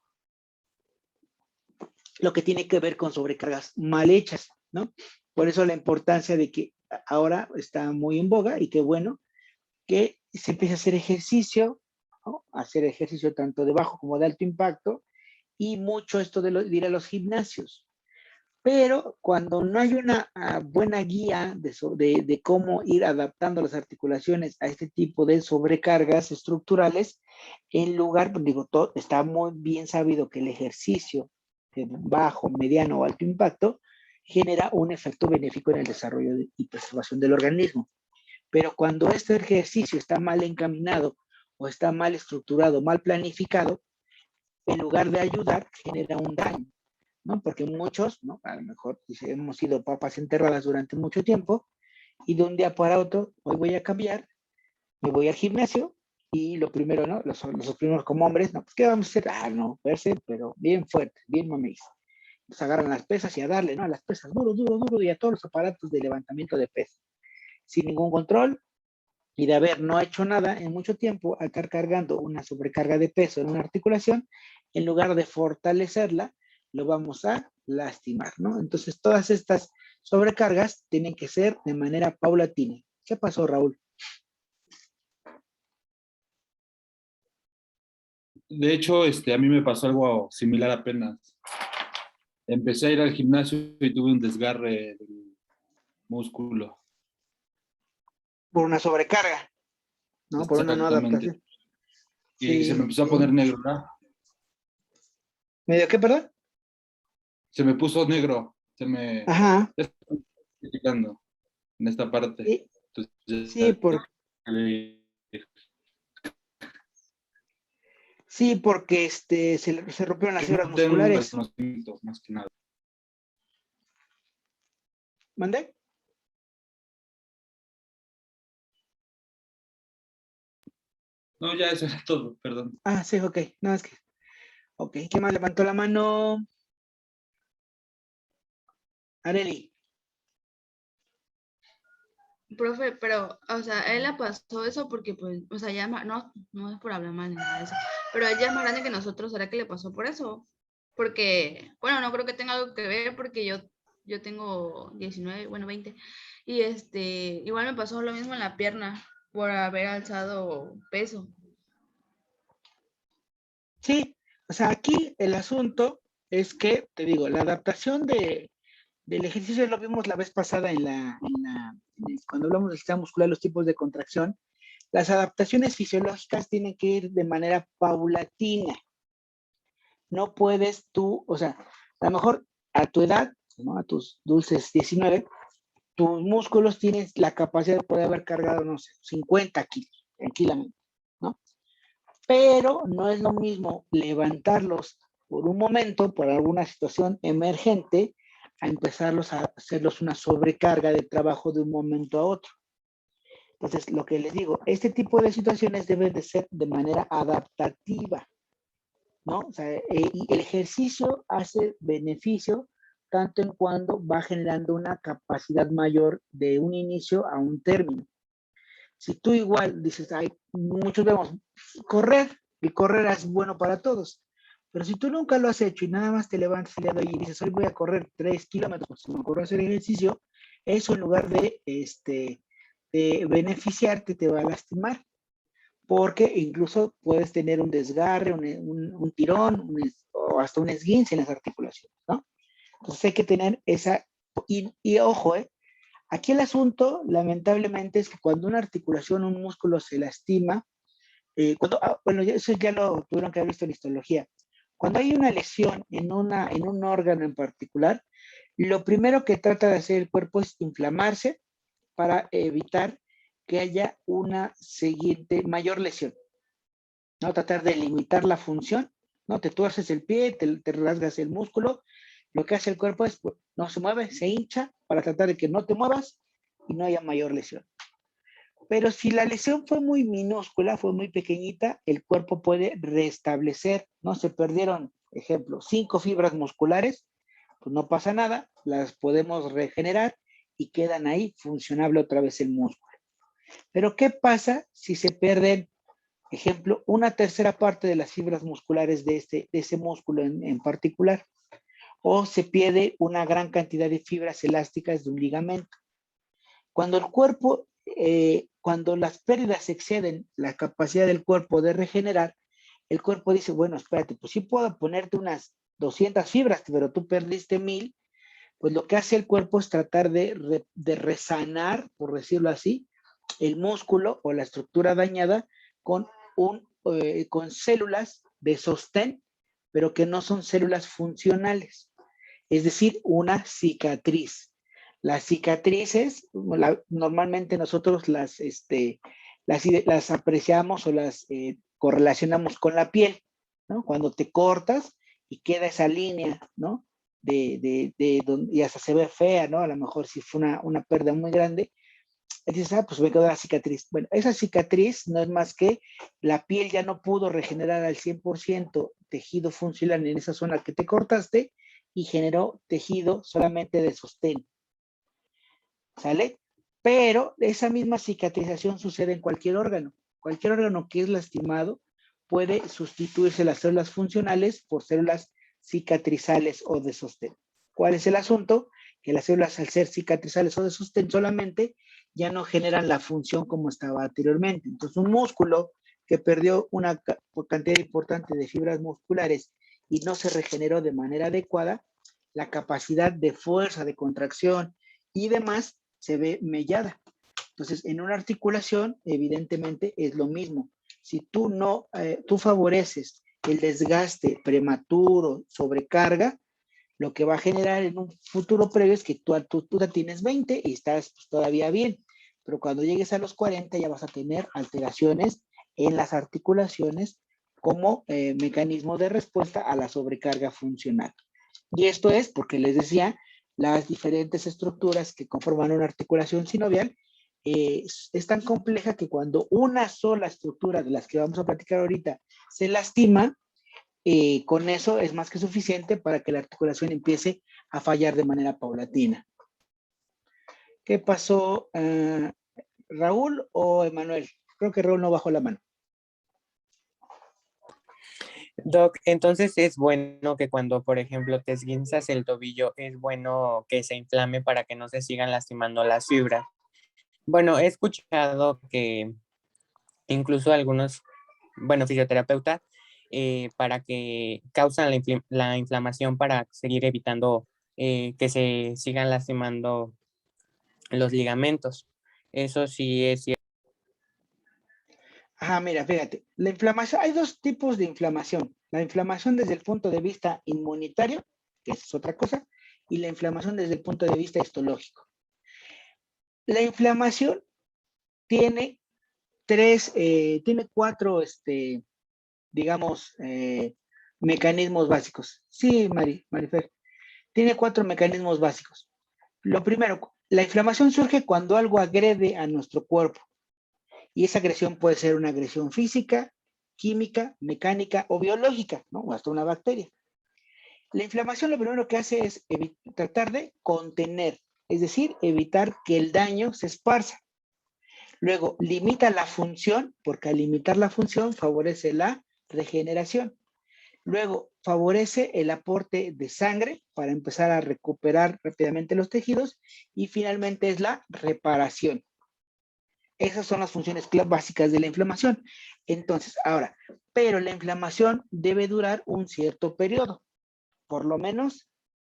lo que tiene que ver con sobrecargas mal hechas, ¿no? Por eso la importancia de que ahora está muy en boga, y qué bueno que se empiece a hacer ejercicio, ¿no? Hacer ejercicio tanto de bajo como de alto impacto, y mucho esto de ir a los gimnasios. Pero cuando no hay una buena guía de cómo ir adaptando las articulaciones a este tipo de sobrecargas estructurales, en lugar, digo, está muy bien sabido que el ejercicio de bajo, mediano o alto impacto genera un efecto benéfico en el desarrollo y preservación del organismo. Pero cuando este ejercicio está mal encaminado o está mal estructurado, mal planificado, en lugar de ayudar, genera un daño, ¿no? Porque muchos, ¿no? A lo mejor hemos sido papas enterradas durante mucho tiempo, y de un día para otro, hoy voy a cambiar, me voy al gimnasio, y lo primero, ¿no? Los primeros como hombres, ¿no? Pues, ¿qué vamos a hacer? Ah, no, verse, pero bien fuerte, bien mameis. Pues agarran las pesas y a darle, ¿no? A las pesas, duro, duro, duro, y a todos los aparatos de levantamiento de pesas, sin ningún control, y de haber no hecho nada en mucho tiempo, al estar cargando una sobrecarga de peso en una articulación, en lugar de fortalecerla, lo vamos a lastimar, ¿no? Entonces, todas estas sobrecargas tienen que ser de manera paulatina. ¿Qué pasó, Raúl? De hecho, a mí me pasó algo similar apenas. Empecé a ir al gimnasio y tuve un desgarre del músculo. Por una sobrecarga, ¿no? Por una no Exactamente. adaptación. Y se me Sí, empezó a sí. poner negro, ¿no? ¿Medio qué, perdón? Se me puso negro. Ya Ajá. está quitando en esta parte. Sí, Entonces, porque se rompieron las fibras no tengo un musculares. reconocimiento, más que nada. ¿Mandé? No, ya eso era todo, perdón. Ah, sí, ok. No, es que. Ok, ¿qué más levantó la mano? Areli. Profe, pero, o sea, a él le pasó eso porque, pues, o sea, ya, no es por hablar mal ni nada de eso, pero ella es más grande que nosotros, ¿será que le pasó por eso? Porque, bueno, no creo que tenga algo que ver porque yo tengo 19, bueno, 20, y igual me pasó lo mismo en la pierna por haber alzado peso. Sí, o sea, aquí el asunto es que, te digo, la adaptación del ejercicio lo vimos la vez pasada cuando hablamos del sistema muscular, los tipos de contracción. Las adaptaciones fisiológicas tienen que ir de manera paulatina. No puedes tú, o sea, a lo mejor a tu edad, ¿no? A tus dulces 19, tus músculos tienen la capacidad de poder haber cargado, no sé, 50 kilos, tranquilamente, ¿no? Pero no es lo mismo levantarlos por un momento, por alguna situación emergente, a empezarlos a hacerlos una sobrecarga de trabajo de un momento a otro. Entonces, lo que les digo, este tipo de situaciones deben de ser de manera adaptativa, ¿no? O sea, y el ejercicio hace beneficio tanto en cuando va generando una capacidad mayor de un inicio a un término. Si tú igual dices, ay, muchos vemos, correr, y correr es bueno para todos, pero si tú nunca lo has hecho y nada más te levantas el día de hoy y dices, hoy voy a correr 3 kilómetros, porque se me ocurrió hacer ejercicio, eso en lugar de beneficiarte te va a lastimar, porque incluso puedes tener un desgarre, un tirón, o hasta un esguince en las articulaciones, ¿no? Entonces hay que tener y ojo, aquí el asunto, lamentablemente, es que cuando una articulación, un músculo se lastima, bueno, eso ya lo tuvieron que haber visto en histología. Cuando hay una lesión en un órgano en particular, Lo primero que trata de hacer el cuerpo es inflamarse para evitar que haya una siguiente mayor lesión, ¿no? Tratar de limitar la función, ¿no? Te tuerces el pie, te rasgas el músculo, lo que hace el cuerpo es, pues, no se mueve, se hincha para tratar de que no te muevas y no haya mayor lesión. Pero si la lesión fue muy minúscula, fue muy pequeñita, el cuerpo puede restablecer, ¿no? Se perdieron, ejemplo, 5 fibras musculares, pues no pasa nada, las podemos regenerar y quedan ahí funcionable otra vez el músculo. Pero ¿qué pasa si se pierden, ejemplo, una tercera parte de las fibras musculares de ese músculo en particular? O se pierde una gran cantidad de fibras elásticas de un ligamento. Cuando el cuerpo, cuando las pérdidas exceden la capacidad del cuerpo de regenerar, el cuerpo dice, bueno, espérate, pues sí puedo ponerte unas 200 fibras, pero tú perdiste 1000, pues lo que hace el cuerpo es tratar de resanar, por decirlo así, el músculo o la estructura dañada con, con células de sostén, pero que no son células funcionales, es decir, una cicatriz. Las cicatrices, normalmente nosotros las apreciamos o las correlacionamos con la piel, ¿no? Cuando te cortas y queda esa línea, ¿no? Y hasta se ve fea, ¿no? A lo mejor si fue una pérdida muy grande, dices, pues me quedó la cicatriz. Bueno, esa cicatriz no es más que la piel ya no pudo regenerar al 100% tejido funcional en esa zona que te cortaste y generó tejido solamente de sostén. ¿Sale? Pero esa misma cicatrización sucede en cualquier órgano. Cualquier órgano que es lastimado puede sustituirse las células funcionales por células cicatrizales o de sostén. ¿Cuál es el asunto? Que las células, al ser cicatrizales o de sostén solamente, ya no generan la función como estaba anteriormente. Entonces, un músculo que perdió una cantidad importante de fibras musculares y no se regeneró de manera adecuada, la capacidad de fuerza, de contracción y demás se ve mellada. Entonces, en una articulación, evidentemente, es lo mismo. Si tú no, tú favoreces el desgaste prematuro, sobrecarga, lo que va a generar en un futuro previo es que tú ya tienes 20 y estás pues, todavía bien, pero cuando llegues a los 40 ya vas a tener alteraciones en las articulaciones como mecanismo de respuesta a la sobrecarga funcional. Y esto es porque les decía, las diferentes estructuras que conforman una articulación sinovial es tan compleja que cuando una sola estructura de las que vamos a platicar ahorita se lastima, con eso es más que suficiente para que la articulación empiece a fallar de manera paulatina. ¿Qué pasó, Raúl o Emanuel? Creo que Raúl no bajó la mano. Doc, entonces es bueno que cuando, por ejemplo, te esguinzas el tobillo, es bueno que se inflame para que no se sigan lastimando las fibras. Bueno, he escuchado que incluso algunos, bueno, fisioterapeutas, para que causan la inflamación para seguir evitando que se sigan lastimando los ligamentos. Eso sí es cierto. Ajá, mira, fíjate, la inflamación, hay dos tipos de inflamación. La inflamación desde el punto de vista inmunitario, que es otra cosa, y la inflamación desde el punto de vista histológico. La inflamación tiene tiene cuatro, digamos, mecanismos básicos. Sí, Marifer, tiene 4 mecanismos básicos. Lo primero, la inflamación surge cuando algo agrede a nuestro cuerpo. Y esa agresión puede ser una agresión física, química, mecánica o biológica, ¿no? O hasta una bacteria. La inflamación lo primero que hace es tratar de contener, es decir, evitar que el daño se esparza. Luego, limita la función, porque al limitar la función favorece la regeneración. Luego, favorece el aporte de sangre para empezar a recuperar rápidamente los tejidos. Y finalmente es la reparación. Esas son las funciones básicas de la inflamación. Entonces, ahora, pero la inflamación debe durar un cierto periodo, por lo menos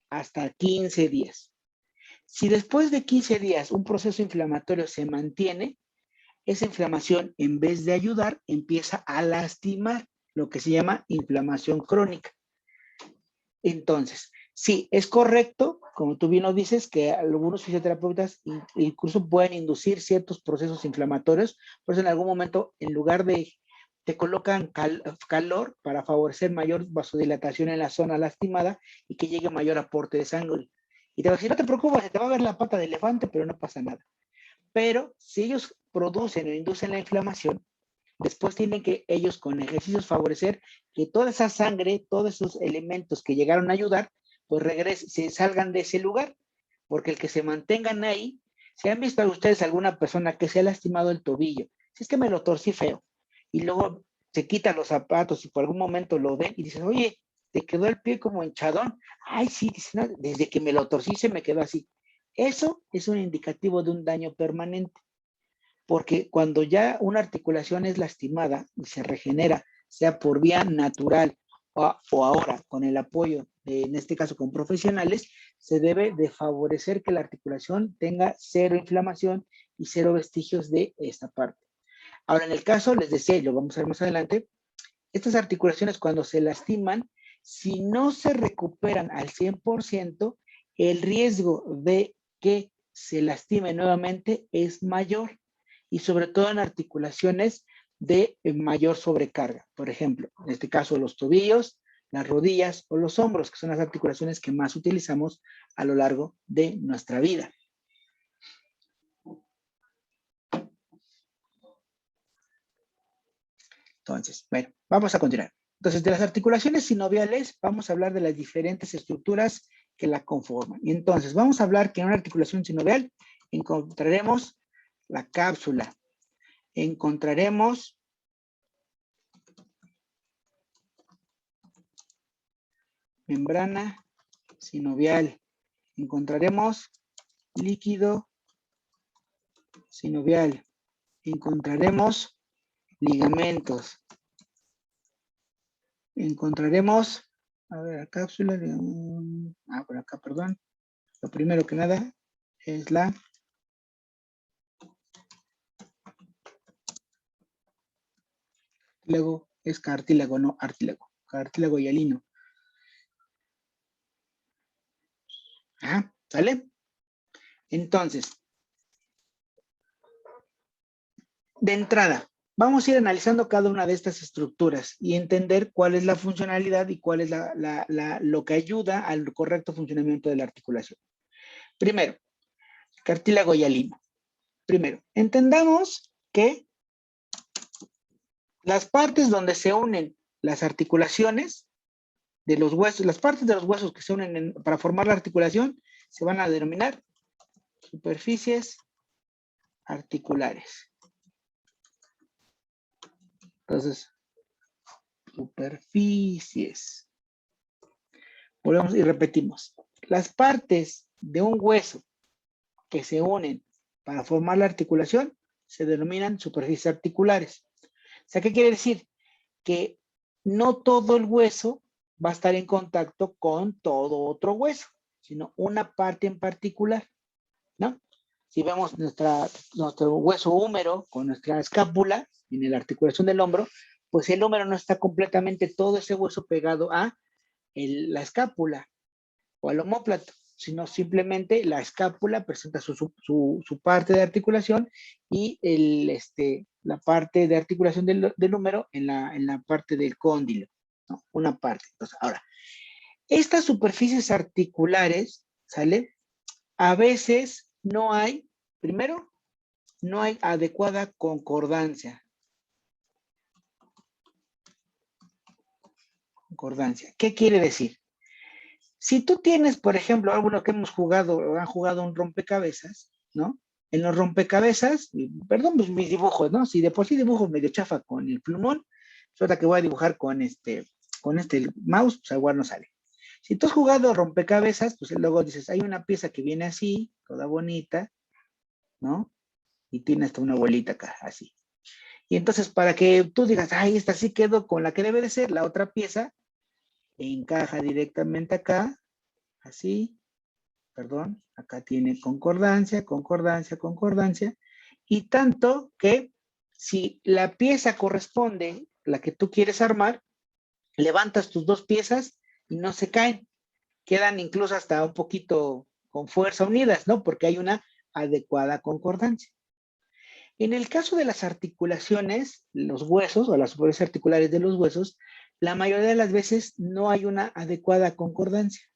hasta 15 días. Si después de 15 días un proceso inflamatorio se mantiene, esa inflamación, en vez de ayudar, empieza a lastimar, lo que se llama inflamación crónica. Entonces, Sí, es correcto, como tú bien lo dices, que algunos fisioterapeutas incluso pueden inducir ciertos procesos inflamatorios, por eso en algún momento, en lugar de, te colocan calor para favorecer mayor vasodilatación en la zona lastimada y que llegue mayor aporte de sangre. Y te va a decir, no te preocupes, se te va a ver la pata de elefante, pero no pasa nada. Pero si ellos producen o inducen la inflamación, después tienen que ellos con ejercicios favorecer que toda esa sangre, todos esos elementos que llegaron a ayudar, pues regresen, se salgan de ese lugar, porque el que se mantengan ahí, ¿se han visto ustedes alguna persona que se ha lastimado el tobillo? Si es que me lo torcí feo, y luego se quita los zapatos y por algún momento lo ven y dices, oye, te quedó el pie como hinchadón. Ay, sí, dice, no, desde que me lo torcí se me quedó así. Eso es un indicativo de un daño permanente, porque cuando ya una articulación es lastimada y se regenera, sea por vía natural o ahora con el apoyo, en este caso con profesionales, se debe de favorecer que la articulación tenga cero inflamación y cero vestigios de esta parte. Ahora, en el caso, les decía, y lo vamos a ver más adelante, estas articulaciones cuando se lastiman, si no se recuperan al 100%, el riesgo de que se lastime nuevamente es mayor, y sobre todo en articulaciones de mayor sobrecarga. Por ejemplo, en este caso los tobillos, las rodillas o los hombros, que son las articulaciones que más utilizamos a lo largo de nuestra vida. Entonces, bueno, vamos a continuar. Entonces, de las articulaciones sinoviales, vamos a hablar de las diferentes estructuras que la conforman. Y entonces, vamos a hablar que en una articulación sinovial encontraremos la cápsula, encontraremos membrana sinovial, encontraremos líquido sinovial, encontraremos ligamentos, encontraremos, a ver, la cápsula, por acá, perdón, lo primero que nada es la cartílago, es cartílago, no artílago, cartílago hialino. Ajá, ¿sale? Entonces, de entrada, vamos a ir analizando cada una de estas estructuras y entender cuál es la funcionalidad y cuál es lo que ayuda al correcto funcionamiento de la articulación. Primero, cartílago hialino. Primero, entendamos que las partes donde se unen las articulaciones de los huesos, las partes de los huesos que se unen para formar la articulación, se van a denominar superficies articulares. Entonces, superficies. Volvemos y repetimos. Las partes de un hueso que se unen para formar la articulación se denominan superficies articulares. O sea, ¿qué quiere decir? Que no todo el hueso va a estar en contacto con todo otro hueso, sino una parte en particular, ¿no? Si vemos nuestro hueso húmero con nuestra escápula en la articulación del hombro, pues el húmero no está completamente todo ese hueso pegado a la escápula o al omóplato, sino simplemente la escápula presenta su parte de articulación y la parte de articulación del húmero en la parte del cóndilo, ¿no? Una parte. Entonces, ahora, estas superficies articulares, ¿sale? A veces no hay, primero, no hay adecuada concordancia. Concordancia. ¿Qué quiere decir? Si tú tienes, por ejemplo, alguno que hemos jugado o han jugado un rompecabezas, ¿no? En los rompecabezas, perdón, pues mis dibujos, ¿no? Si de por sí dibujo medio chafa con el plumón, suelta que voy a dibujar con este mouse, pues igual no sale. Si tú has jugado rompecabezas, pues luego dices, hay una pieza que viene así, toda bonita, ¿no? Y tiene hasta una bolita acá, así. Y entonces, para que tú digas, ay, esta sí quedó con la que debe de ser, la otra pieza encaja directamente acá, así, perdón, acá tiene concordancia, concordancia, concordancia, y tanto que si la pieza corresponde, la que tú quieres armar, levantas tus dos piezas y no se caen. quedan incluso hasta un poquito con fuerza unidas, ¿no? Porque hay una adecuada concordancia. En el caso de las articulaciones, los huesos o las superficies articulares de los huesos, la mayoría de las veces no hay una adecuada concordancia.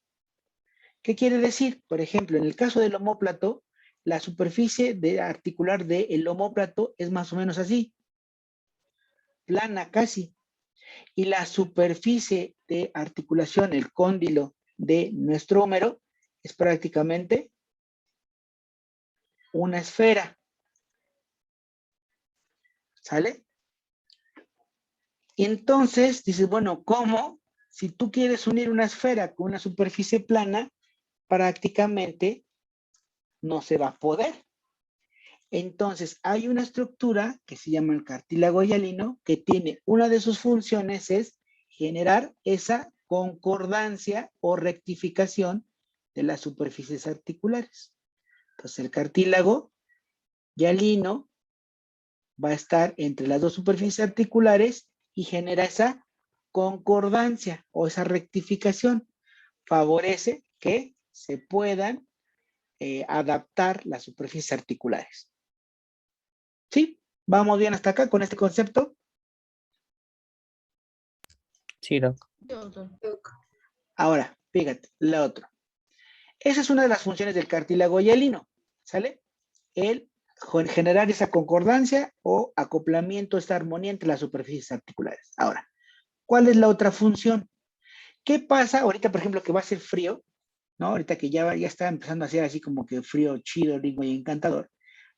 ¿Qué quiere decir? Por ejemplo, en el caso del omóplato, la superficie articular del omóplato es más o menos así, plana casi. Y la superficie de articulación, el cóndilo de nuestro húmero, es prácticamente una esfera. ¿Sale? Y entonces dices, bueno, ¿cómo? Si tú quieres unir una esfera con una superficie plana, prácticamente no se va a poder. Entonces, hay una estructura que se llama el cartílago hialino, que tiene una de sus funciones es generar esa concordancia o rectificación de las superficies articulares. Entonces, el cartílago hialino va a estar entre las dos superficies articulares y genera esa concordancia o esa rectificación. Favorece que se puedan adaptar las superficies articulares. ¿Sí? ¿Vamos bien hasta acá con este concepto? Sí, Doc. Ahora, fíjate, la otra. Esa es una de las funciones del cartílago hialino, ¿sale? El generar esa concordancia o acoplamiento, esta armonía entre las superficies articulares. Ahora, ¿cuál es la otra función? ¿Qué pasa ahorita, por ejemplo, que va a ser frío? ¿No? Ahorita que ya está empezando a ser así como que frío, chido, rico y encantador.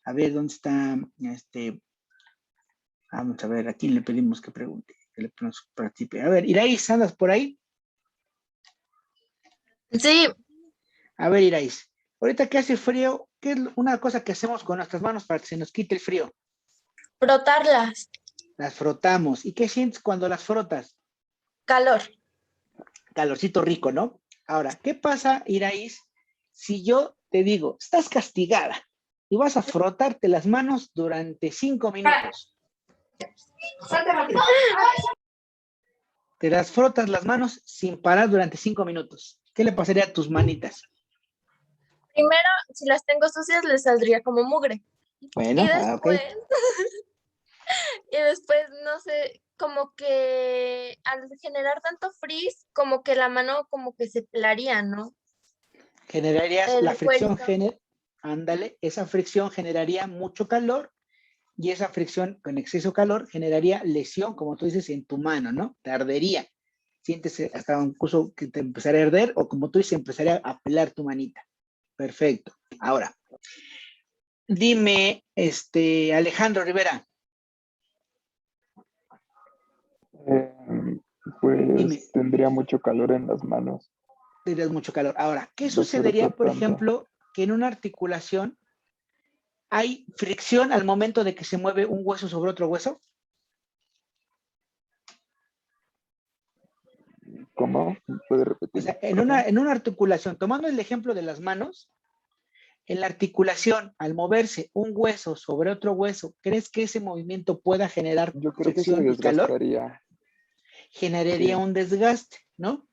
A ver, ¿dónde está vamos a ver, aquí le pedimos que pregunte, que le participe. A ver, Iraís, ¿andas por ahí? Sí, A ver, Iraís, ahorita que hace frío, ¿qué es una cosa que hacemos con nuestras manos para que se nos quite el frío? frotarlas. Las frotamos. ¿Y qué sientes cuando las frotas? Calor. Calorcito rico, ¿no? Ahora, ¿qué pasa, Iraís, si yo te digo, estás castigada y vas a frotarte las manos durante 5 minutos? Te las frotas las manos sin parar durante 5 minutos. ¿Qué le pasaría a tus manitas? Primero, si las tengo sucias, les saldría como mugre. Bueno, Y ok. después, y después, no sé, como que al generar tanto frizz, como que la mano como que se pelaría, ¿no? Generarías la El fricción, cuerito. ándale, esa fricción generaría mucho calor y esa fricción con exceso de calor generaría lesión, como tú dices, en tu mano, ¿no? Te ardería. Sientes hasta incluso que te empezaría a arder o como tú dices, empezaría a pelar tu manita. Perfecto. Ahora, dime, Alejandro Rivera, Eh, pues dime, tendría mucho calor en las manos tendrías mucho calor. Ahora, ¿qué de estar sucedería, por frotando. ejemplo, que en una articulación hay fricción al momento de que se mueve un hueso sobre otro hueso? ¿Cómo? ¿Puede O repetir? sea, Por favor? en una articulación, tomando el ejemplo de las manos, en la articulación, al moverse un hueso sobre otro hueso, ¿crees que ese movimiento pueda generar Yo creo que se fricción y calor? desgastaría. Generaría Sí, un desgaste, ¿no?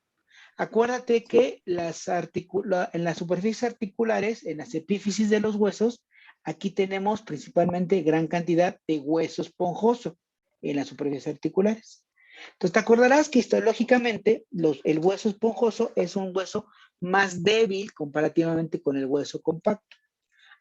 Acuérdate sí. que en las superficies articulares, en las epífisis de los huesos, aquí tenemos principalmente gran cantidad de hueso esponjoso en las superficies articulares. Entonces, te acordarás que histológicamente el hueso esponjoso es un hueso más débil comparativamente con el hueso compacto.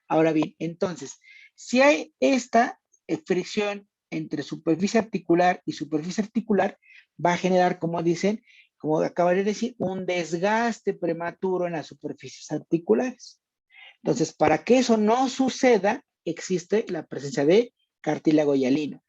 Ahora bien, entonces, si hay esta fricción entre superficie articular y superficie articular, va a generar, como dicen, como acabo de decir, un desgaste prematuro en las superficies articulares. Entonces, para que eso no suceda, existe la presencia de cartílago hialino.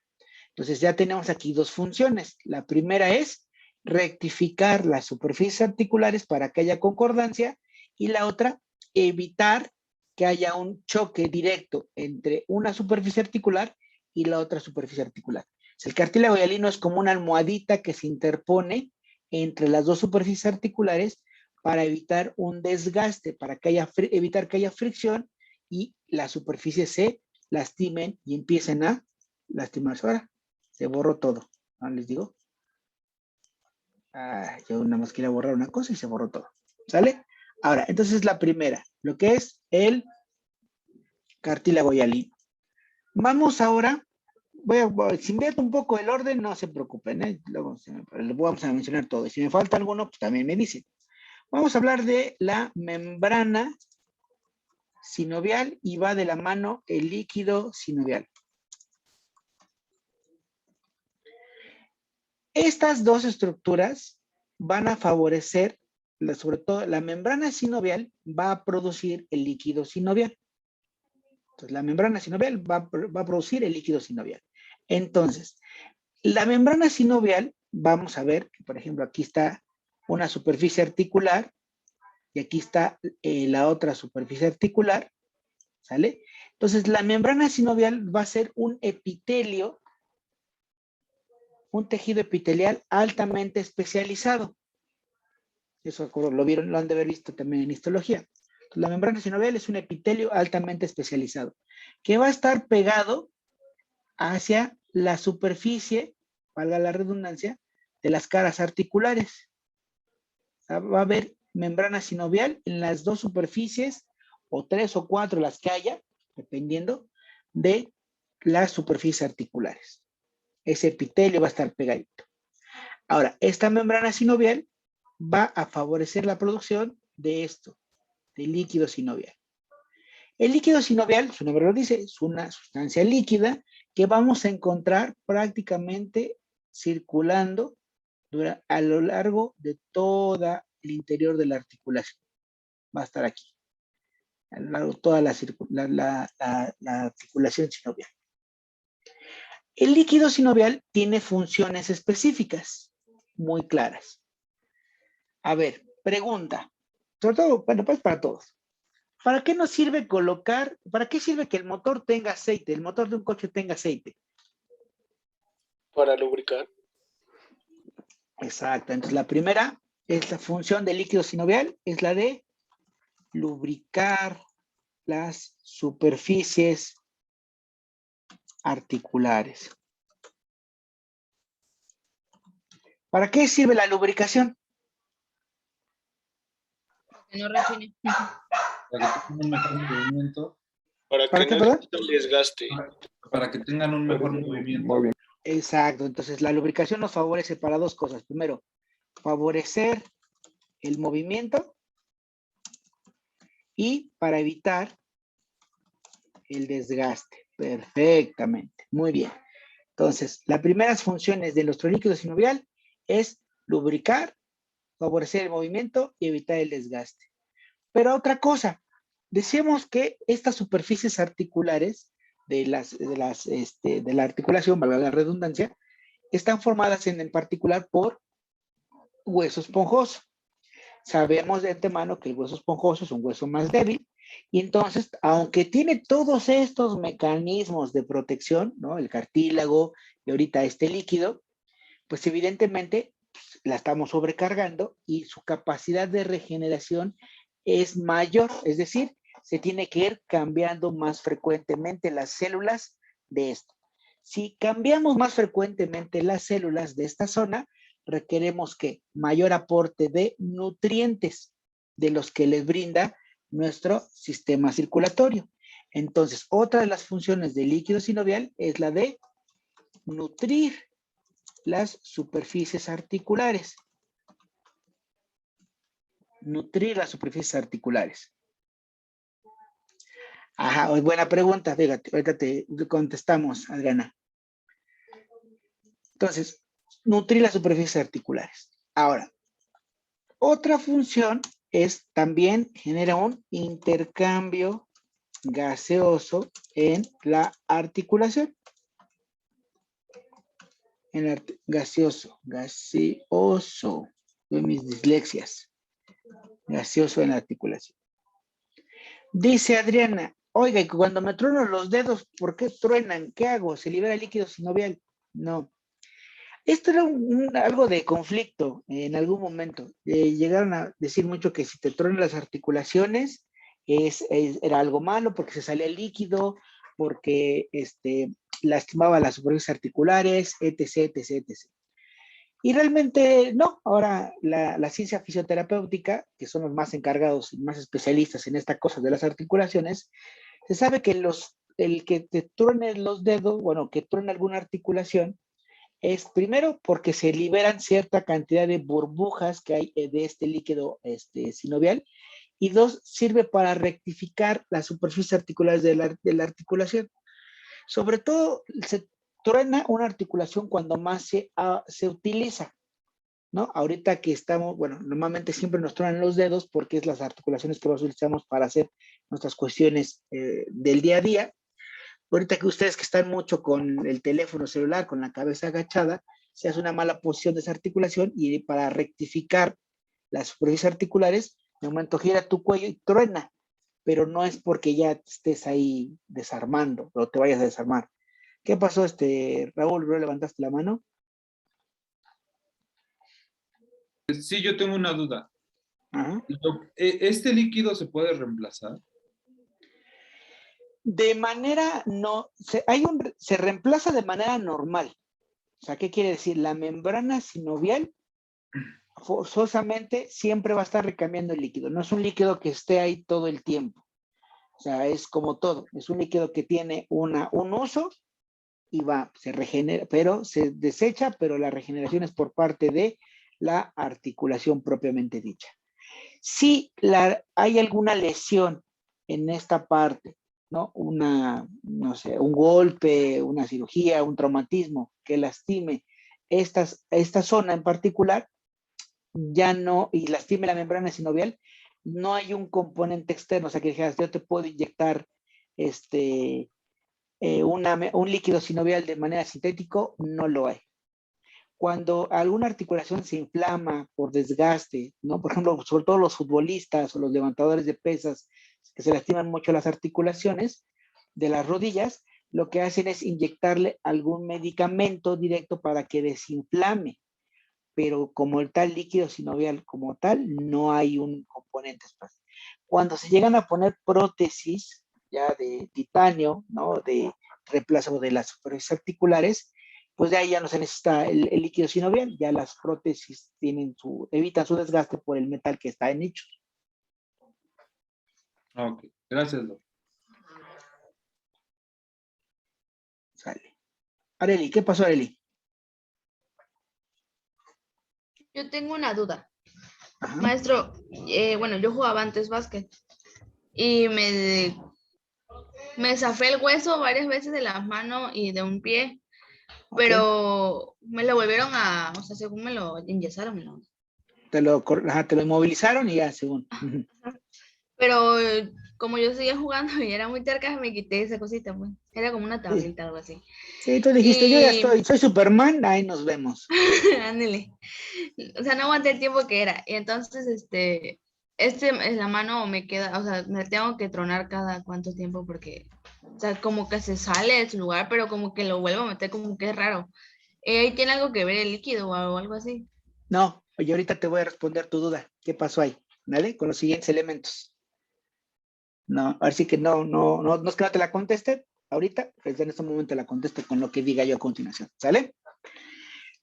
Entonces, ya tenemos aquí dos funciones. La primera es rectificar las superficies articulares para que haya concordancia y la otra, evitar que haya un choque directo entre una superficie articular y la otra superficie articular. El cartílago hialino es como una almohadita que se interpone entre las dos superficies articulares para evitar un desgaste, para que evitar que haya fricción y las superficies se lastimen y empiecen a lastimarse. Ahora se borró todo, ¿no les digo? Yo nada más quería borrar una cosa y se borró todo. ¿Sale? Ahora, entonces la primera, lo que es el cartílago hialino. Vamos ahora, si invierto un poco el orden, no se preocupen, ¿eh? Luego vamos a mencionar todo. Y si me falta alguno, pues también me dicen. Vamos a hablar de la membrana sinovial y va de la mano el líquido sinovial. Estas dos estructuras van a favorecer, sobre todo la membrana sinovial va a producir el líquido sinovial. Entonces, la membrana sinovial va a producir el líquido sinovial. Entonces, la membrana sinovial, vamos a ver que, por ejemplo, aquí está una superficie articular y aquí está la otra superficie articular, ¿sale? Entonces, la membrana sinovial va a ser un epitelio, un tejido epitelial altamente especializado. Eso lo vieron, lo han de haber visto también en histología. La membrana sinovial es un epitelio altamente especializado que va a estar pegado hacia la superficie, valga la redundancia, de las caras articulares. O sea, va a haber membrana sinovial en las dos superficies, o 3 o 4 las que haya, dependiendo de las superficies articulares. Ese epitelio va a estar pegadito. Ahora, esta membrana sinovial va a favorecer la producción de esto, de líquido sinovial. El líquido sinovial, su nombre lo dice, es una sustancia líquida que vamos a encontrar prácticamente circulando a lo largo de todo el interior de la articulación. Va a estar aquí, a lo largo de toda la articulación sinovial. El líquido sinovial tiene funciones específicas, muy claras. A ver, pregunta, sobre todo, bueno, pues para todos. ¿Para qué nos sirve para qué sirve que el motor tenga aceite, el motor de un coche tenga aceite? Para lubricar. Exacto, entonces la primera es la función del líquido sinovial, es la de lubricar las superficies articulares. ¿Para qué sirve la lubricación? Que no rechine. Para que tengan un mejor movimiento. Para ¿Para que qué, no perdón? exista el desgaste. Para que tengan un mejor movimiento. Muy bien. Exacto, entonces la lubricación nos favorece para dos cosas. Primero, favorecer el movimiento y para evitar el desgaste. Perfectamente, muy bien. Entonces, las primeras funciones de nuestro líquido sinovial es lubricar, favorecer el movimiento y evitar el desgaste. Pero otra cosa, decíamos que estas superficies articulares de la articulación, valga la redundancia, están formadas en particular por hueso esponjoso. Sabemos de antemano que el hueso esponjoso es un hueso más débil y entonces, aunque tiene todos estos mecanismos de protección, ¿no? El cartílago y ahorita este líquido, pues evidentemente la estamos sobrecargando y su capacidad de regeneración es mayor, es decir, se tiene que ir cambiando más frecuentemente las células de esto. Si cambiamos más frecuentemente las células de esta zona, requeremos que mayor aporte de nutrientes de los que les brinda nuestro sistema circulatorio. Entonces, otra de las funciones del líquido sinovial es la de nutrir las superficies articulares. Nutrir las superficies articulares. Ajá, buena pregunta, fíjate, ahorita te contestamos, Adriana. Entonces, nutrir las superficies articulares. Ahora, otra función es también genera un intercambio gaseoso en la articulación. Gaseoso, de mis dislexias. Gaseoso en la articulación. Dice Adriana, oiga, cuando me trueno los dedos, ¿por qué truenan? ¿Qué hago? ¿Se libera líquido sinovial? No. Esto era algo de conflicto en algún momento. Llegaron a decir mucho que si te truenan las articulaciones era algo malo porque se salía el líquido, porque lastimaba las superficies articulares, etc, etc, etc. Y realmente no, ahora la ciencia fisioterapéutica, que son los más encargados y más especialistas en esta cosa de las articulaciones, se sabe que el que te truene los dedos, bueno, que truene alguna articulación, es primero porque se liberan cierta cantidad de burbujas que hay de este líquido sinovial, y dos, sirve para rectificar las superficies articulares de la articulación. Sobre todo, se truena una articulación cuando más se utiliza, ¿no? Ahorita que estamos, bueno, normalmente siempre nos truenan los dedos porque es las articulaciones que más utilizamos para hacer nuestras cuestiones del día a día. Ahorita que ustedes que están mucho con el teléfono celular, con la cabeza agachada, se hace una mala posición de esa articulación y para rectificar las superficies articulares, de momento gira tu cuello y truena, pero no es porque ya estés ahí desarmando o te vayas a desarmar. ¿Qué pasó, Raúl? ¿No levantaste la mano? Sí, yo tengo una duda. Ajá. ¿Este líquido se puede reemplazar? De manera no, se reemplaza de manera normal. O sea, ¿qué quiere decir? La membrana sinovial forzosamente siempre va a estar recambiando el líquido. No es un líquido que esté ahí todo el tiempo. O sea, es como todo. Es un líquido que tiene un uso y se regenera, pero se desecha, pero la regeneración es por parte de la articulación propiamente dicha. Si hay alguna lesión en esta parte, ¿no? No sé, un golpe, una cirugía, un traumatismo que lastime esta zona en particular, ya no, y lastime la membrana sinovial, no hay un componente externo, o sea que dijeras, yo te puedo inyectar un líquido sinovial de manera sintético, no lo hay. Cuando alguna articulación se inflama por desgaste, ¿no? Por ejemplo, sobre todo los futbolistas o los levantadores de pesas que se lastiman mucho las articulaciones de las rodillas, lo que hacen es inyectarle algún medicamento directo para que desinflame, pero como el tal líquido sinovial como tal, no hay un componente espacial. Cuando se llegan a poner prótesis ya de titanio, ¿no? De reemplazo de las superficies articulares, pues de ahí ya no se necesita el líquido sinovial, ya las prótesis evitan su desgaste por el metal que está en hecho. Ok, gracias, doctor. Sale. Areli, ¿qué pasó, Areli? Yo tengo una duda. Ajá. Maestro, bueno, yo jugaba antes básquet y me zafé el hueso varias veces de las manos y de un pie, pero me lo volvieron o sea, según me lo enyesaron. Te lo inmovilizaron y ya, según. Pero como yo seguía jugando y era muy terca, me quité esa cosita, pues. Era como una tablita, algo así. Sí, tú dijiste, yo ya soy Superman, ahí nos vemos. Ándale. O sea, no aguanté el tiempo que era. Y entonces, en la mano me queda, o sea, me tengo que tronar cada cuánto tiempo porque, o sea, como que se sale de su lugar, pero como que lo vuelvo a meter, como que es raro. ¿Tiene algo que ver el líquido o algo así? No, oye, ahorita te voy a responder tu duda. ¿Qué pasó ahí? ¿Vale? Con los siguientes elementos. No, así que no es que no te la conteste ahorita, pues en este momento la contesto con lo que diga yo a continuación. ¿Sale?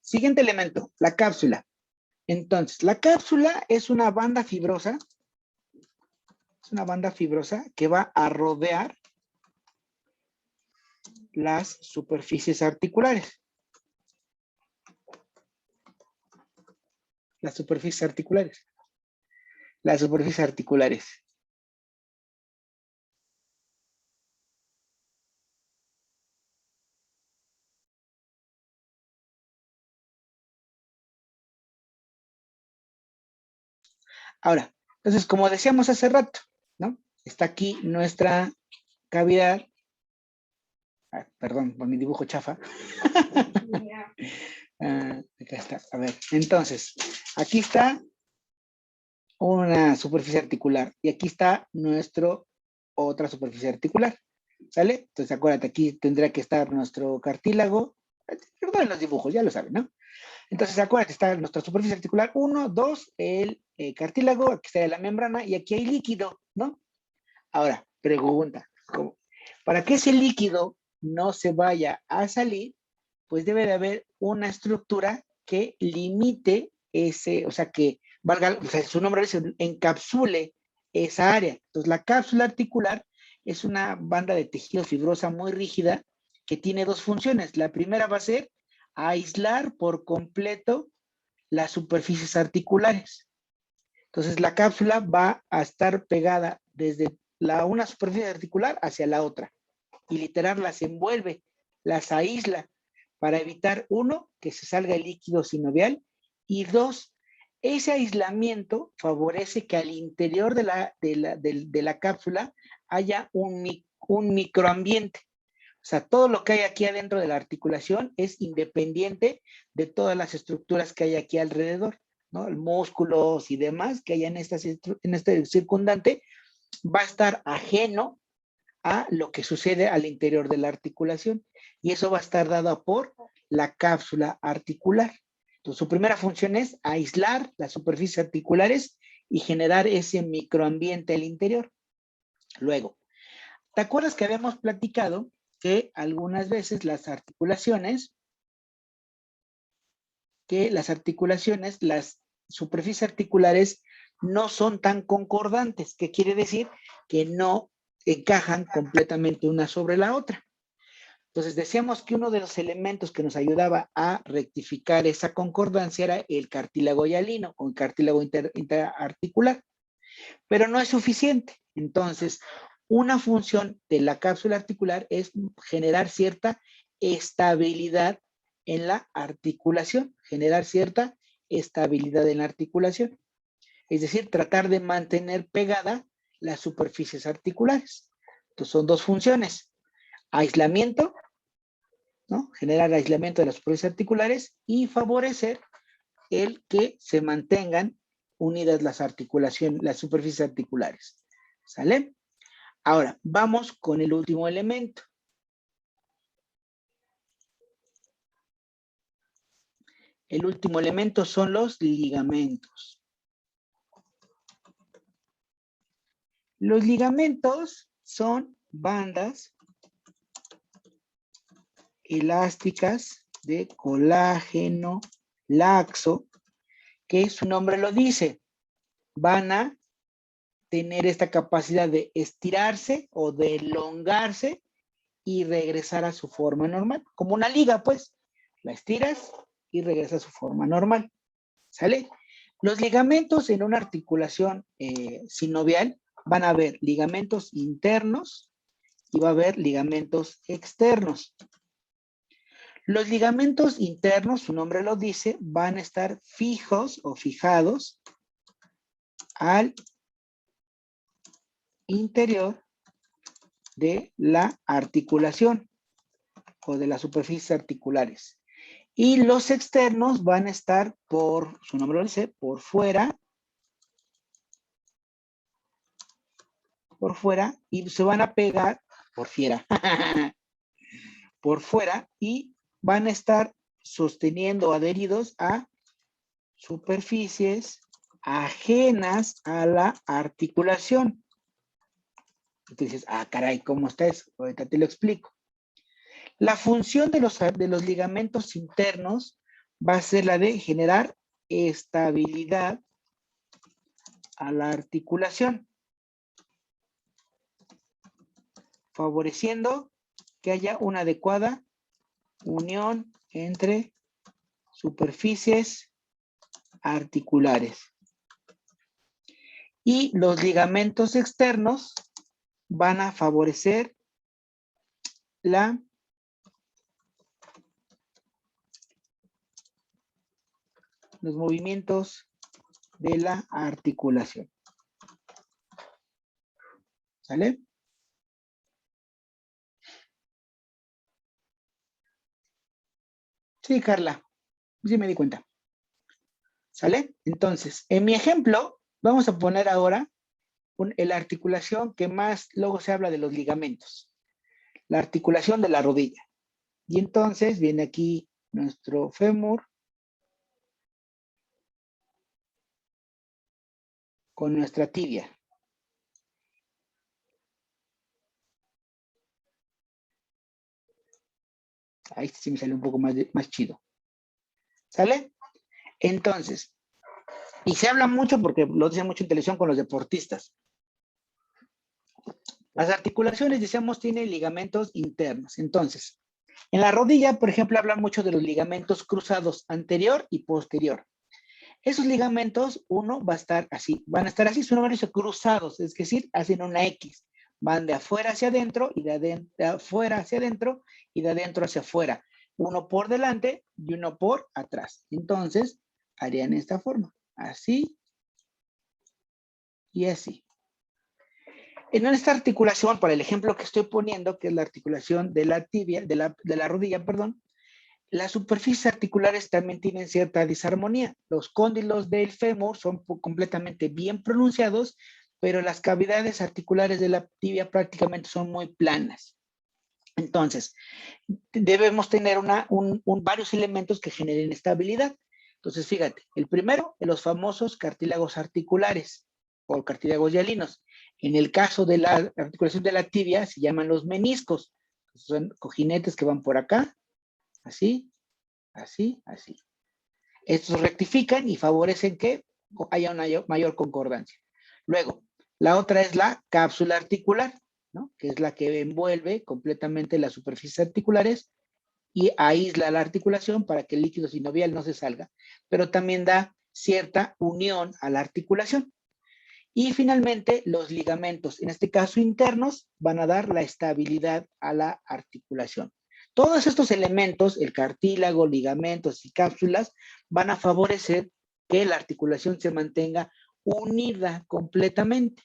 Siguiente elemento, la cápsula. Entonces, la cápsula es una banda fibrosa. Es una banda fibrosa que va a rodear las superficies articulares. Las superficies articulares. Las superficies articulares. Ahora, entonces, como decíamos hace rato, ¿no? Está aquí nuestra cavidad. Perdón por mi dibujo chafa. Acá está. A ver, entonces, aquí está una superficie articular y aquí está nuestra otra superficie articular. ¿Sale? Entonces, acuérdate, aquí tendría que estar nuestro cartílago. Perdón los dibujos, ya lo saben, ¿no? Entonces, acuérdate, está nuestra superficie articular 1, 2, el cartílago, aquí está la membrana y aquí hay líquido, ¿no? Ahora, pregunta, para que ese líquido no se vaya a salir, pues debe de haber una estructura que limite ese, o sea, que valga, o sea, su nombre dice, encapsule esa área. Entonces, la cápsula articular es una banda de tejido fibrosa muy rígida que tiene dos funciones. La primera va a ser aislar por completo las superficies articulares. Entonces, la cápsula va a estar pegada desde una superficie articular hacia la otra y literal las envuelve, las aísla para evitar, uno, que se salga el líquido sinovial y dos, ese aislamiento favorece que al interior de la cápsula haya un microambiente. O sea, todo lo que hay aquí adentro de la articulación es independiente de todas las estructuras que hay aquí alrededor, ¿no? Músculos y demás que hay en este circundante va a estar ajeno a lo que sucede al interior de la articulación y eso va a estar dado por la cápsula articular. Entonces, su primera función es aislar las superficies articulares y generar ese microambiente al interior. Luego, ¿te acuerdas que habíamos platicado que algunas veces las superficies articulares no son tan concordantes? ¿Qué quiere decir? Que no encajan completamente una sobre la otra. Entonces decíamos que uno de los elementos que nos ayudaba a rectificar esa concordancia era el cartílago hialino o el cartílago interarticular, pero no es suficiente. Entonces, una función de la cápsula articular es generar cierta estabilidad en la articulación, es decir, tratar de mantener pegada las superficies articulares. Entonces, son dos funciones: aislamiento, ¿no? Generar aislamiento de las superficies articulares y favorecer el que se mantengan unidas las superficies articulares. ¿Sale? Ahora, vamos con el último elemento. El último elemento son los ligamentos. Los ligamentos son bandas elásticas de colágeno laxo, que su nombre lo dice, van a tener esta capacidad de estirarse o de elongarse y regresar a su forma normal, como una liga, pues, la estiras y regresa a su forma normal, ¿sale? Los ligamentos en una articulación sinovial van a haber ligamentos internos y va a haber ligamentos externos. Los ligamentos internos, su nombre lo dice, van a estar fijos o fijados al interior de la articulación o de las superficies articulares. Y los externos van a estar su nombre lo dice, por fuera y se van a pegar por fuera y van a estar sosteniendo adheridos a superficies ajenas a la articulación. Entonces, caray, ¿cómo está eso? Ahorita te lo explico. La función de los ligamentos internos va a ser la de generar estabilidad a la articulación, favoreciendo que haya una adecuada unión entre superficies articulares. Y los ligamentos externos van a favorecer los movimientos de la articulación. ¿Sale? Sí, Carla. Sí me di cuenta. ¿Sale? Entonces, en mi ejemplo, vamos a poner ahora la articulación que más luego se habla de los ligamentos. La articulación de la rodilla. Y entonces viene aquí nuestro fémur con nuestra tibia. Ahí sí me sale un poco más chido. ¿Sale? Entonces, y se habla mucho porque lo dicen mucho en televisión con los deportistas. Las articulaciones, decíamos, tienen ligamentos internos. Entonces, en la rodilla, por ejemplo, hablan mucho de los ligamentos cruzados anterior y posterior. Esos ligamentos, uno va a estar así, van a estar así, su nombre dice cruzados, es decir, hacen una X. Van de afuera hacia adentro y de afuera hacia adentro y de adentro hacia afuera. Uno por delante y uno por atrás. Entonces, harían esta forma, así y así. En esta articulación, para el ejemplo que estoy poniendo, que es la articulación de la tibia, de la rodilla, perdón, las superficies articulares también tienen cierta disarmonía. Los cóndilos del fémur son completamente bien pronunciados, pero las cavidades articulares de la tibia prácticamente son muy planas. Entonces, debemos tener varios elementos que generen estabilidad. Entonces, fíjate, el primero, los famosos cartílagos articulares o cartílagos hialinos. En el caso de la articulación de la tibia, se llaman los meniscos. Son cojinetes que van por acá, así, así, así. Estos rectifican y favorecen que haya una mayor concordancia. Luego, la otra es la cápsula articular, ¿no? Que es la que envuelve completamente las superficies articulares y aísla la articulación para que el líquido sinovial no se salga, pero también da cierta unión a la articulación. Y finalmente, los ligamentos, en este caso internos, van a dar la estabilidad a la articulación. Todos estos elementos, el cartílago, ligamentos y cápsulas, van a favorecer que la articulación se mantenga unida completamente.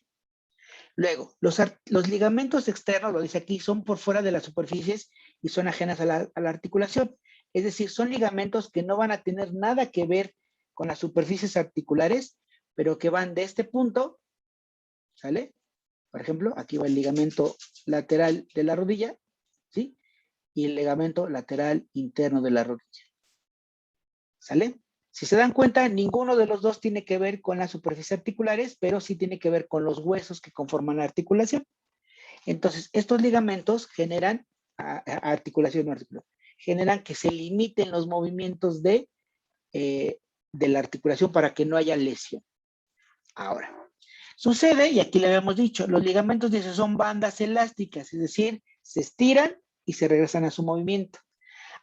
Luego, los ligamentos externos, lo dice aquí, son por fuera de las superficies y son ajenas a la articulación. Es decir, son ligamentos que no van a tener nada que ver con las superficies articulares, pero que van de este punto, ¿sale? Por ejemplo, aquí va el ligamento lateral de la rodilla, ¿sí? Y el ligamento lateral interno de la rodilla. ¿Sale? Si se dan cuenta, ninguno de los dos tiene que ver con las superficies articulares, pero sí tiene que ver con los huesos que conforman la articulación. Entonces, estos ligamentos generan generan que se limiten los movimientos de la articulación para que no haya lesión. Ahora, sucede, y aquí le habíamos dicho, los ligamentos son bandas elásticas, es decir, se estiran y se regresan a su movimiento.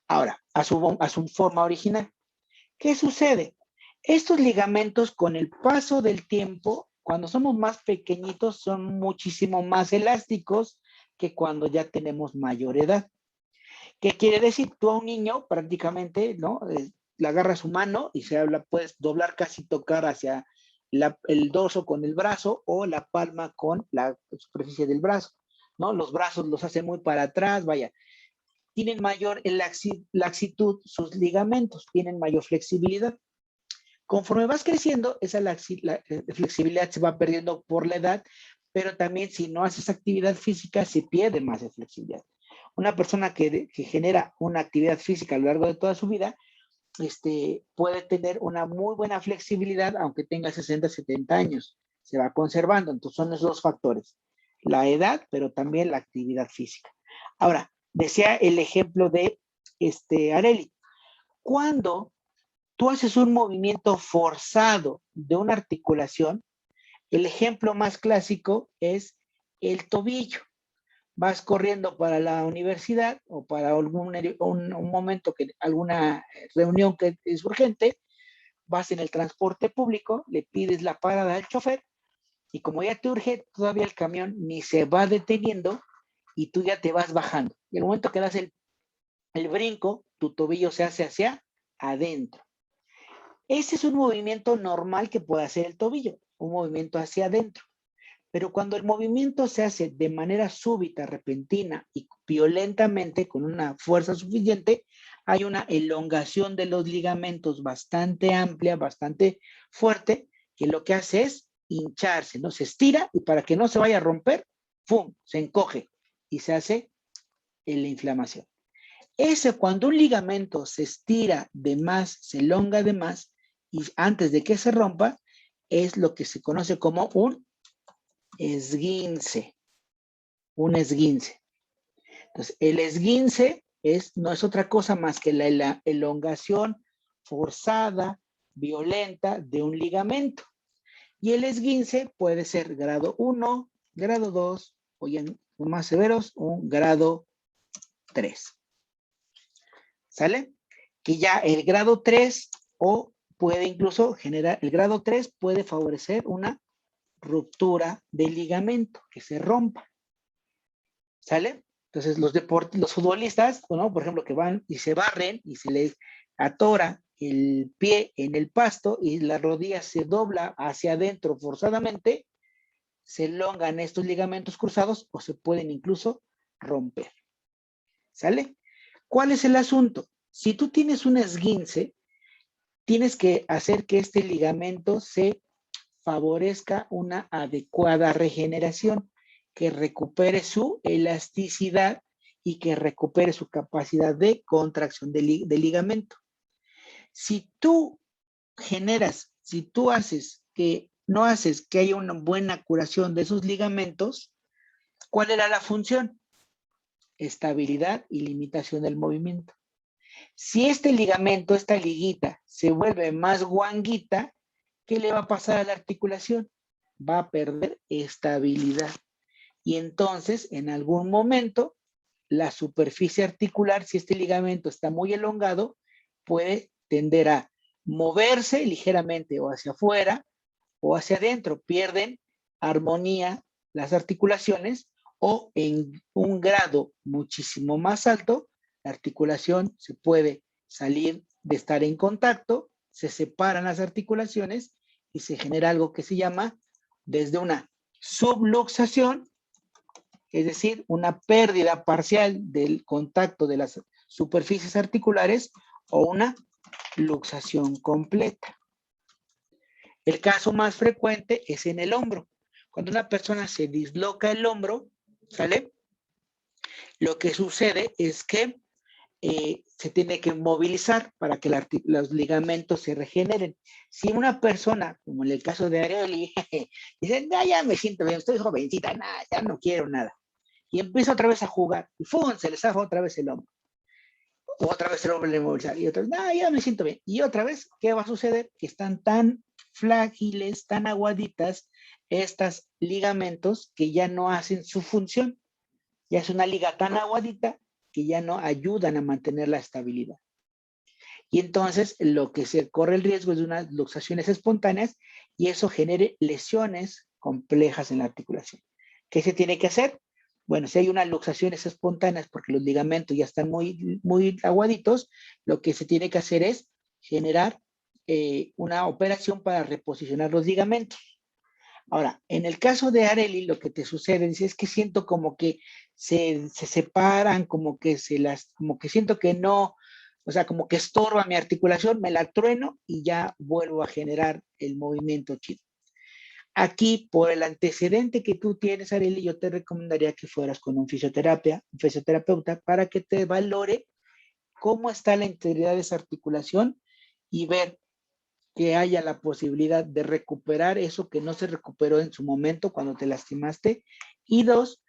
Ahora, a su forma original. ¿Qué sucede? Estos ligamentos con el paso del tiempo, cuando somos más pequeñitos, son muchísimo más elásticos que cuando ya tenemos mayor edad. ¿Qué quiere decir? Tú a un niño prácticamente, ¿no? Le agarras su mano y puedes doblar, casi tocar hacia el dorso con el brazo o la palma con la superficie del brazo, ¿no? Los brazos los hace muy para atrás, vaya. Tienen mayor laxitud sus ligamentos, tienen mayor flexibilidad. Conforme vas creciendo, la flexibilidad se va perdiendo por la edad, pero también si no haces actividad física, se pierde más de flexibilidad. Una persona que genera una actividad física a lo largo de toda su vida, puede tener una muy buena flexibilidad, aunque tenga 60, 70 años. Se va conservando. Entonces son esos dos factores. La edad, pero también la actividad física. Ahora, decía el ejemplo de Areli. Cuando tú haces un movimiento forzado de una articulación, el ejemplo más clásico es el tobillo. Vas corriendo para la universidad o para un momento, alguna reunión que es urgente, vas en el transporte público, le pides la parada al chofer y como ya te urge, todavía el camión ni se va deteniendo y tú ya te vas bajando. Y en el momento que das el brinco, tu tobillo se hace hacia adentro. Ese es un movimiento normal que puede hacer el tobillo, un movimiento hacia adentro. Pero cuando el movimiento se hace de manera súbita, repentina y violentamente, con una fuerza suficiente, hay una elongación de los ligamentos bastante amplia, bastante fuerte, que lo que hace es hincharse, ¿no? Se estira y para que no se vaya a romper, ¡pum!, se encoge y se hace la inflamación. Cuando un ligamento se estira de más, se elonga de más, y antes de que se rompa, es lo que se conoce como un esguince. Un esguince. Entonces, el esguince no es otra cosa más que la elongación forzada violenta de un ligamento. Y el esguince puede ser grado 1, grado 2, o ya más severos, un grado 3. ¿Sale? Que ya el grado 3 o puede incluso generar, el grado 3 puede favorecer una ruptura del ligamento, que se rompa. ¿Sale? Entonces los futbolistas, ¿no? Por ejemplo, que van y se barren y se les atora el pie en el pasto y la rodilla se dobla hacia adentro forzadamente, se elongan estos ligamentos cruzados o se pueden incluso romper. ¿Sale? ¿Cuál es el asunto? Si tú tienes un esguince, tienes que hacer que este ligamento se favorezca una adecuada regeneración, que recupere su elasticidad y que recupere su capacidad de contracción del ligamento. Si tú generas, si tú haces que no haces que haya una buena curación de esos ligamentos, ¿cuál era la función? Estabilidad y limitación del movimiento. Si este ligamento, esta liguita, se vuelve más guanguita, ¿qué le va a pasar a la articulación? Va a perder estabilidad. Y entonces, en algún momento, la superficie articular, si este ligamento está muy elongado, puede tender a moverse ligeramente o hacia afuera o hacia adentro. Pierden armonía las articulaciones o en un grado muchísimo más alto, la articulación se puede salir de estar en contacto, se separan las articulaciones y se genera algo que se llama desde una subluxación, es decir, una pérdida parcial del contacto de las superficies articulares, o una luxación completa. El caso más frecuente es en el hombro. Cuando una persona se disloca el hombro, ¿sale? Lo que sucede es que se tiene que movilizar para que los ligamentos se regeneren. Si una persona, como en el caso de Areli, dice, nah, ya me siento bien, estoy jovencita, nah, ya no quiero nada, y empieza otra vez a jugar, y ¡fum!, se le zafa otra vez el hombro. Otra vez el hombro le movilizar, y otra vez, nah, ya me siento bien. Y otra vez, ¿qué va a suceder? Que están tan frágiles, tan aguaditas, estos ligamentos, que ya no hacen su función. Ya es una liga tan aguadita que ya no ayudan a mantener la estabilidad. Y entonces lo que se corre el riesgo es de unas luxaciones espontáneas y eso genere lesiones complejas en la articulación. ¿Qué se tiene que hacer? Bueno, si hay unas luxaciones espontáneas porque los ligamentos ya están muy aguaditos, lo que se tiene que hacer es generar una operación para reposicionar los ligamentos. Ahora, en el caso de Areli, lo que te sucede es que siento como que se separan, como que siento que no, o sea, como que estorba mi articulación, me la trueno y ya vuelvo a generar el movimiento chido. Aquí, por el antecedente que tú tienes, Areli, yo te recomendaría que fueras con un fisioterapeuta, para que te valore cómo está la integridad de esa articulación y ver que haya la posibilidad de recuperar eso que no se recuperó en su momento cuando te lastimaste. Y dos,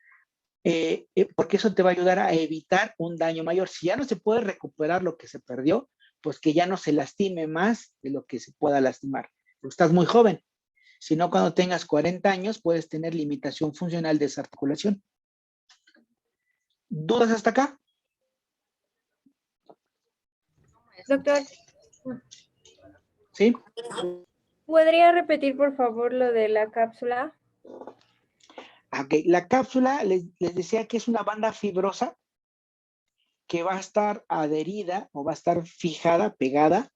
porque eso te va a ayudar a evitar un daño mayor. Si ya no se puede recuperar lo que se perdió, pues que ya no se lastime más de lo que se pueda lastimar. Porque estás muy joven. Si no, cuando tengas 40 años, puedes tener limitación funcional de esa articulación. ¿Dudas hasta acá? Doctor, ¿Sí? ¿podría repetir por favor lo de la cápsula? Okay. La cápsula, les decía que es una banda fibrosa que va a estar adherida o va a estar fijada, pegada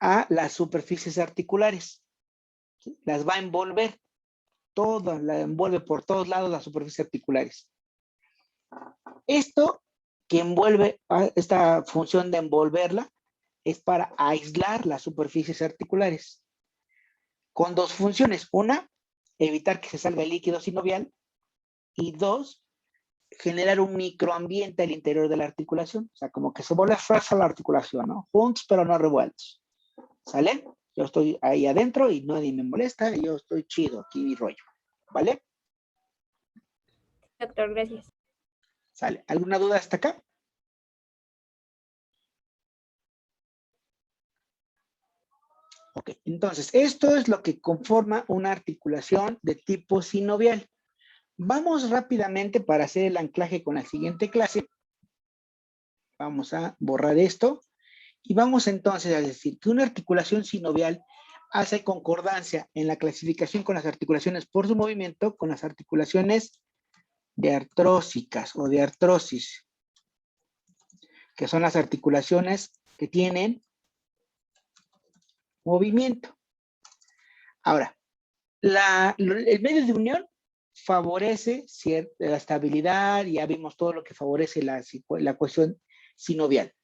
a las superficies articulares. ¿Sí? Las va a envolver, todas, la envuelve por todos lados las superficies articulares. Esto que envuelve, esta función de envolverla, es para aislar las superficies articulares, con dos funciones. Una, evitar que se salga el líquido sinovial, y dos, generar un microambiente al interior de la articulación, o sea, como que se vuelve fuerza la articulación, ¿no? Juntos pero no revueltos. ¿Sale? Yo estoy ahí adentro y nadie me molesta, y yo estoy chido aquí mi rollo. ¿Vale? Doctor, gracias. ¿Sale? ¿Alguna duda hasta acá? Ok, entonces, esto es lo que conforma una articulación de tipo sinovial. Vamos rápidamente para hacer el anclaje con la siguiente clase. Vamos a borrar esto. Y vamos entonces a decir que una articulación sinovial hace concordancia en la clasificación con las articulaciones por su movimiento con las articulaciones diartrósicas o de artrosis, que son las articulaciones que tienen movimiento. Ahora, el medio de unión favorece la estabilidad, ya vimos todo lo que favorece la cuestión sinovial.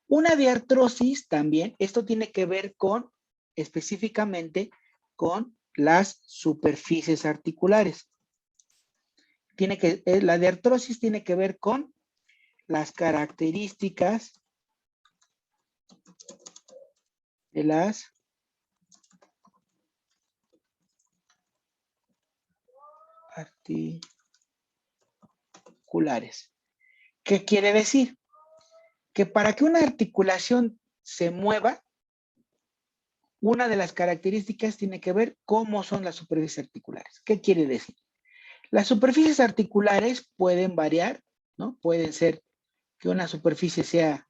Una diartrosis también, esto tiene que ver con, específicamente, con las superficies articulares. La diartrosis tiene que ver con las características de las articulares. ¿Qué quiere decir? Que para que una articulación se mueva, una de las características tiene que ver cómo son las superficies articulares. ¿Qué quiere decir? Las superficies articulares pueden variar, ¿no? Pueden ser que una superficie sea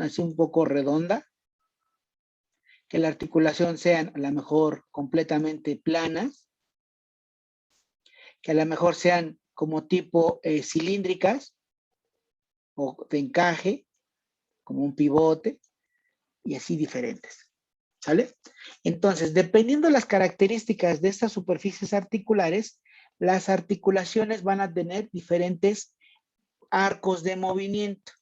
así un poco redonda, que la articulación sean a lo mejor completamente planas, que a lo mejor sean como tipo cilíndricas o de encaje, como un pivote, y así diferentes. ¿Sale? Entonces, dependiendo de las características de estas superficies articulares, las articulaciones van a tener diferentes arcos de movimiento.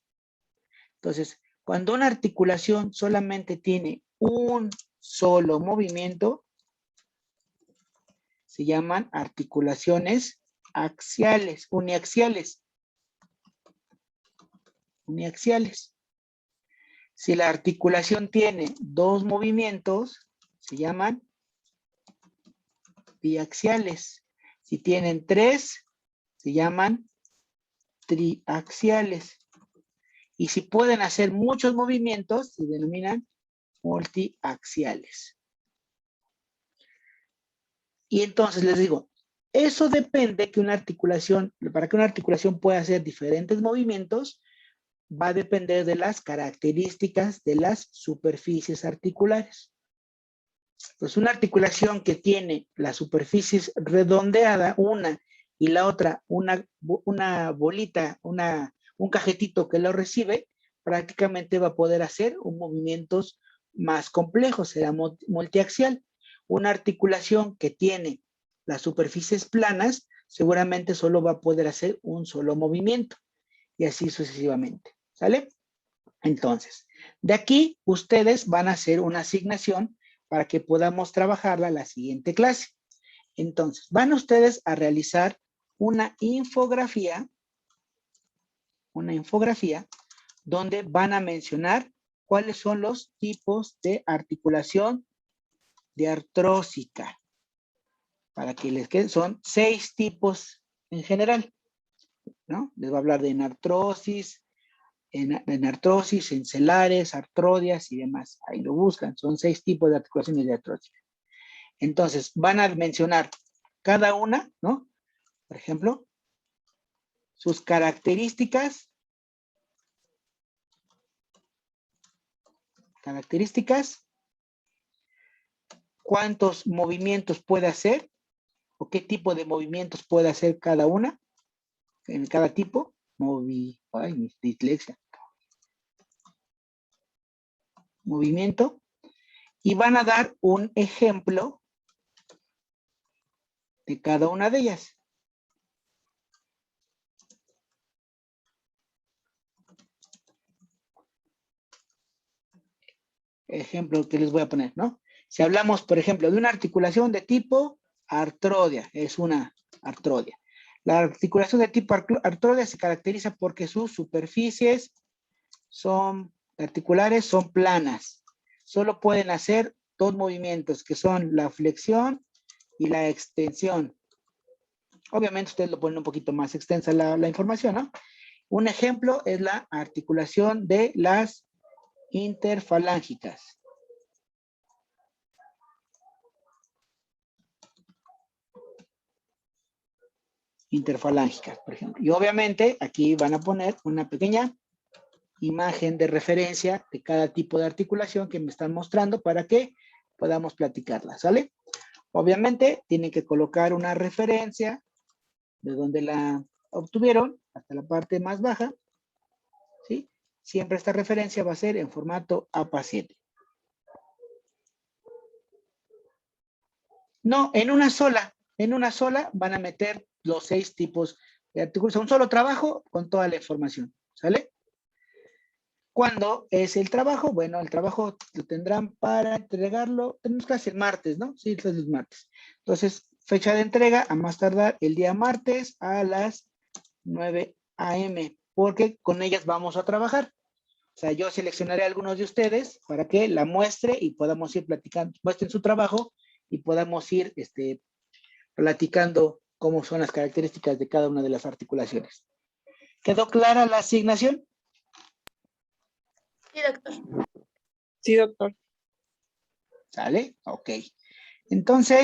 Entonces, cuando una articulación solamente tiene un solo movimiento, se llaman articulaciones axiales, uniaxiales. Uniaxiales. Si la articulación tiene dos movimientos, se llaman biaxiales. Si tienen tres, se llaman triaxiales. Y si pueden hacer muchos movimientos, se denominan multiaxiales. Y entonces les digo, eso depende que una articulación, para que una articulación pueda hacer diferentes movimientos, va a depender de las características de las superficies articulares. Pues una articulación que tiene la superficie redondeada, una, y la otra, una bolita, un cajetito que lo recibe, prácticamente va a poder hacer movimientos más complejos, será multiaxial. Una articulación que tiene las superficies planas, seguramente solo va a poder hacer un solo movimiento, y así sucesivamente. ¿Sale? Entonces, de aquí ustedes van a hacer una asignación para que podamos trabajarla la siguiente clase. Entonces, van ustedes a realizar una infografía donde van a mencionar cuáles son los tipos de articulación diartrósica. Para que les queden, son 6 tipos en general, ¿no? Les va a hablar de enartrosis, encelares, artrodias y demás. Ahí lo buscan, son 6 tipos de articulaciones diartrósicas. Entonces, van a mencionar cada una, ¿no? Por ejemplo, sus características, cuántos movimientos puede hacer, o qué tipo de movimientos puede hacer cada una, en cada tipo, ay, mi dislexia. Movimiento, y van a dar un ejemplo de cada una de ellas. Ejemplo que les voy a poner, ¿no? Si hablamos, por ejemplo, de una articulación de tipo artrodia, es una artrodia. La articulación de tipo artrodia se caracteriza porque sus superficies articulares son planas. Solo pueden hacer 2 movimientos, que son la flexión y la extensión. Obviamente ustedes lo ponen un poquito más extensa la información, ¿no? Un ejemplo es la articulación de las interfalángicas. interfalángicas, por ejemplo. Y obviamente aquí van a poner una pequeña imagen de referencia de cada tipo de articulación que me están mostrando para que podamos platicarla, ¿sale? Obviamente tienen que colocar una referencia de donde la obtuvieron hasta la parte más baja, ¿sí? Siempre esta referencia va a ser en formato APA7. No, en una sola van a meter los 6 tipos de artículos, un solo trabajo con toda la información, ¿sale? ¿Cuándo es el trabajo? Bueno, el trabajo lo tendrán para entregarlo, tenemos casi el martes, ¿no? Sí, es el martes. Entonces, fecha de entrega a más tardar el día martes a las 9 a.m., porque con ellas vamos a trabajar. O sea, yo seleccionaré a algunos de ustedes para que la muestre y podamos ir platicando, muestren su trabajo y podamos ir platicando cómo son las características de cada una de las articulaciones. ¿Quedó clara la asignación? Sí, doctor. Sí, doctor. ¿Sale? Ok. Entonces,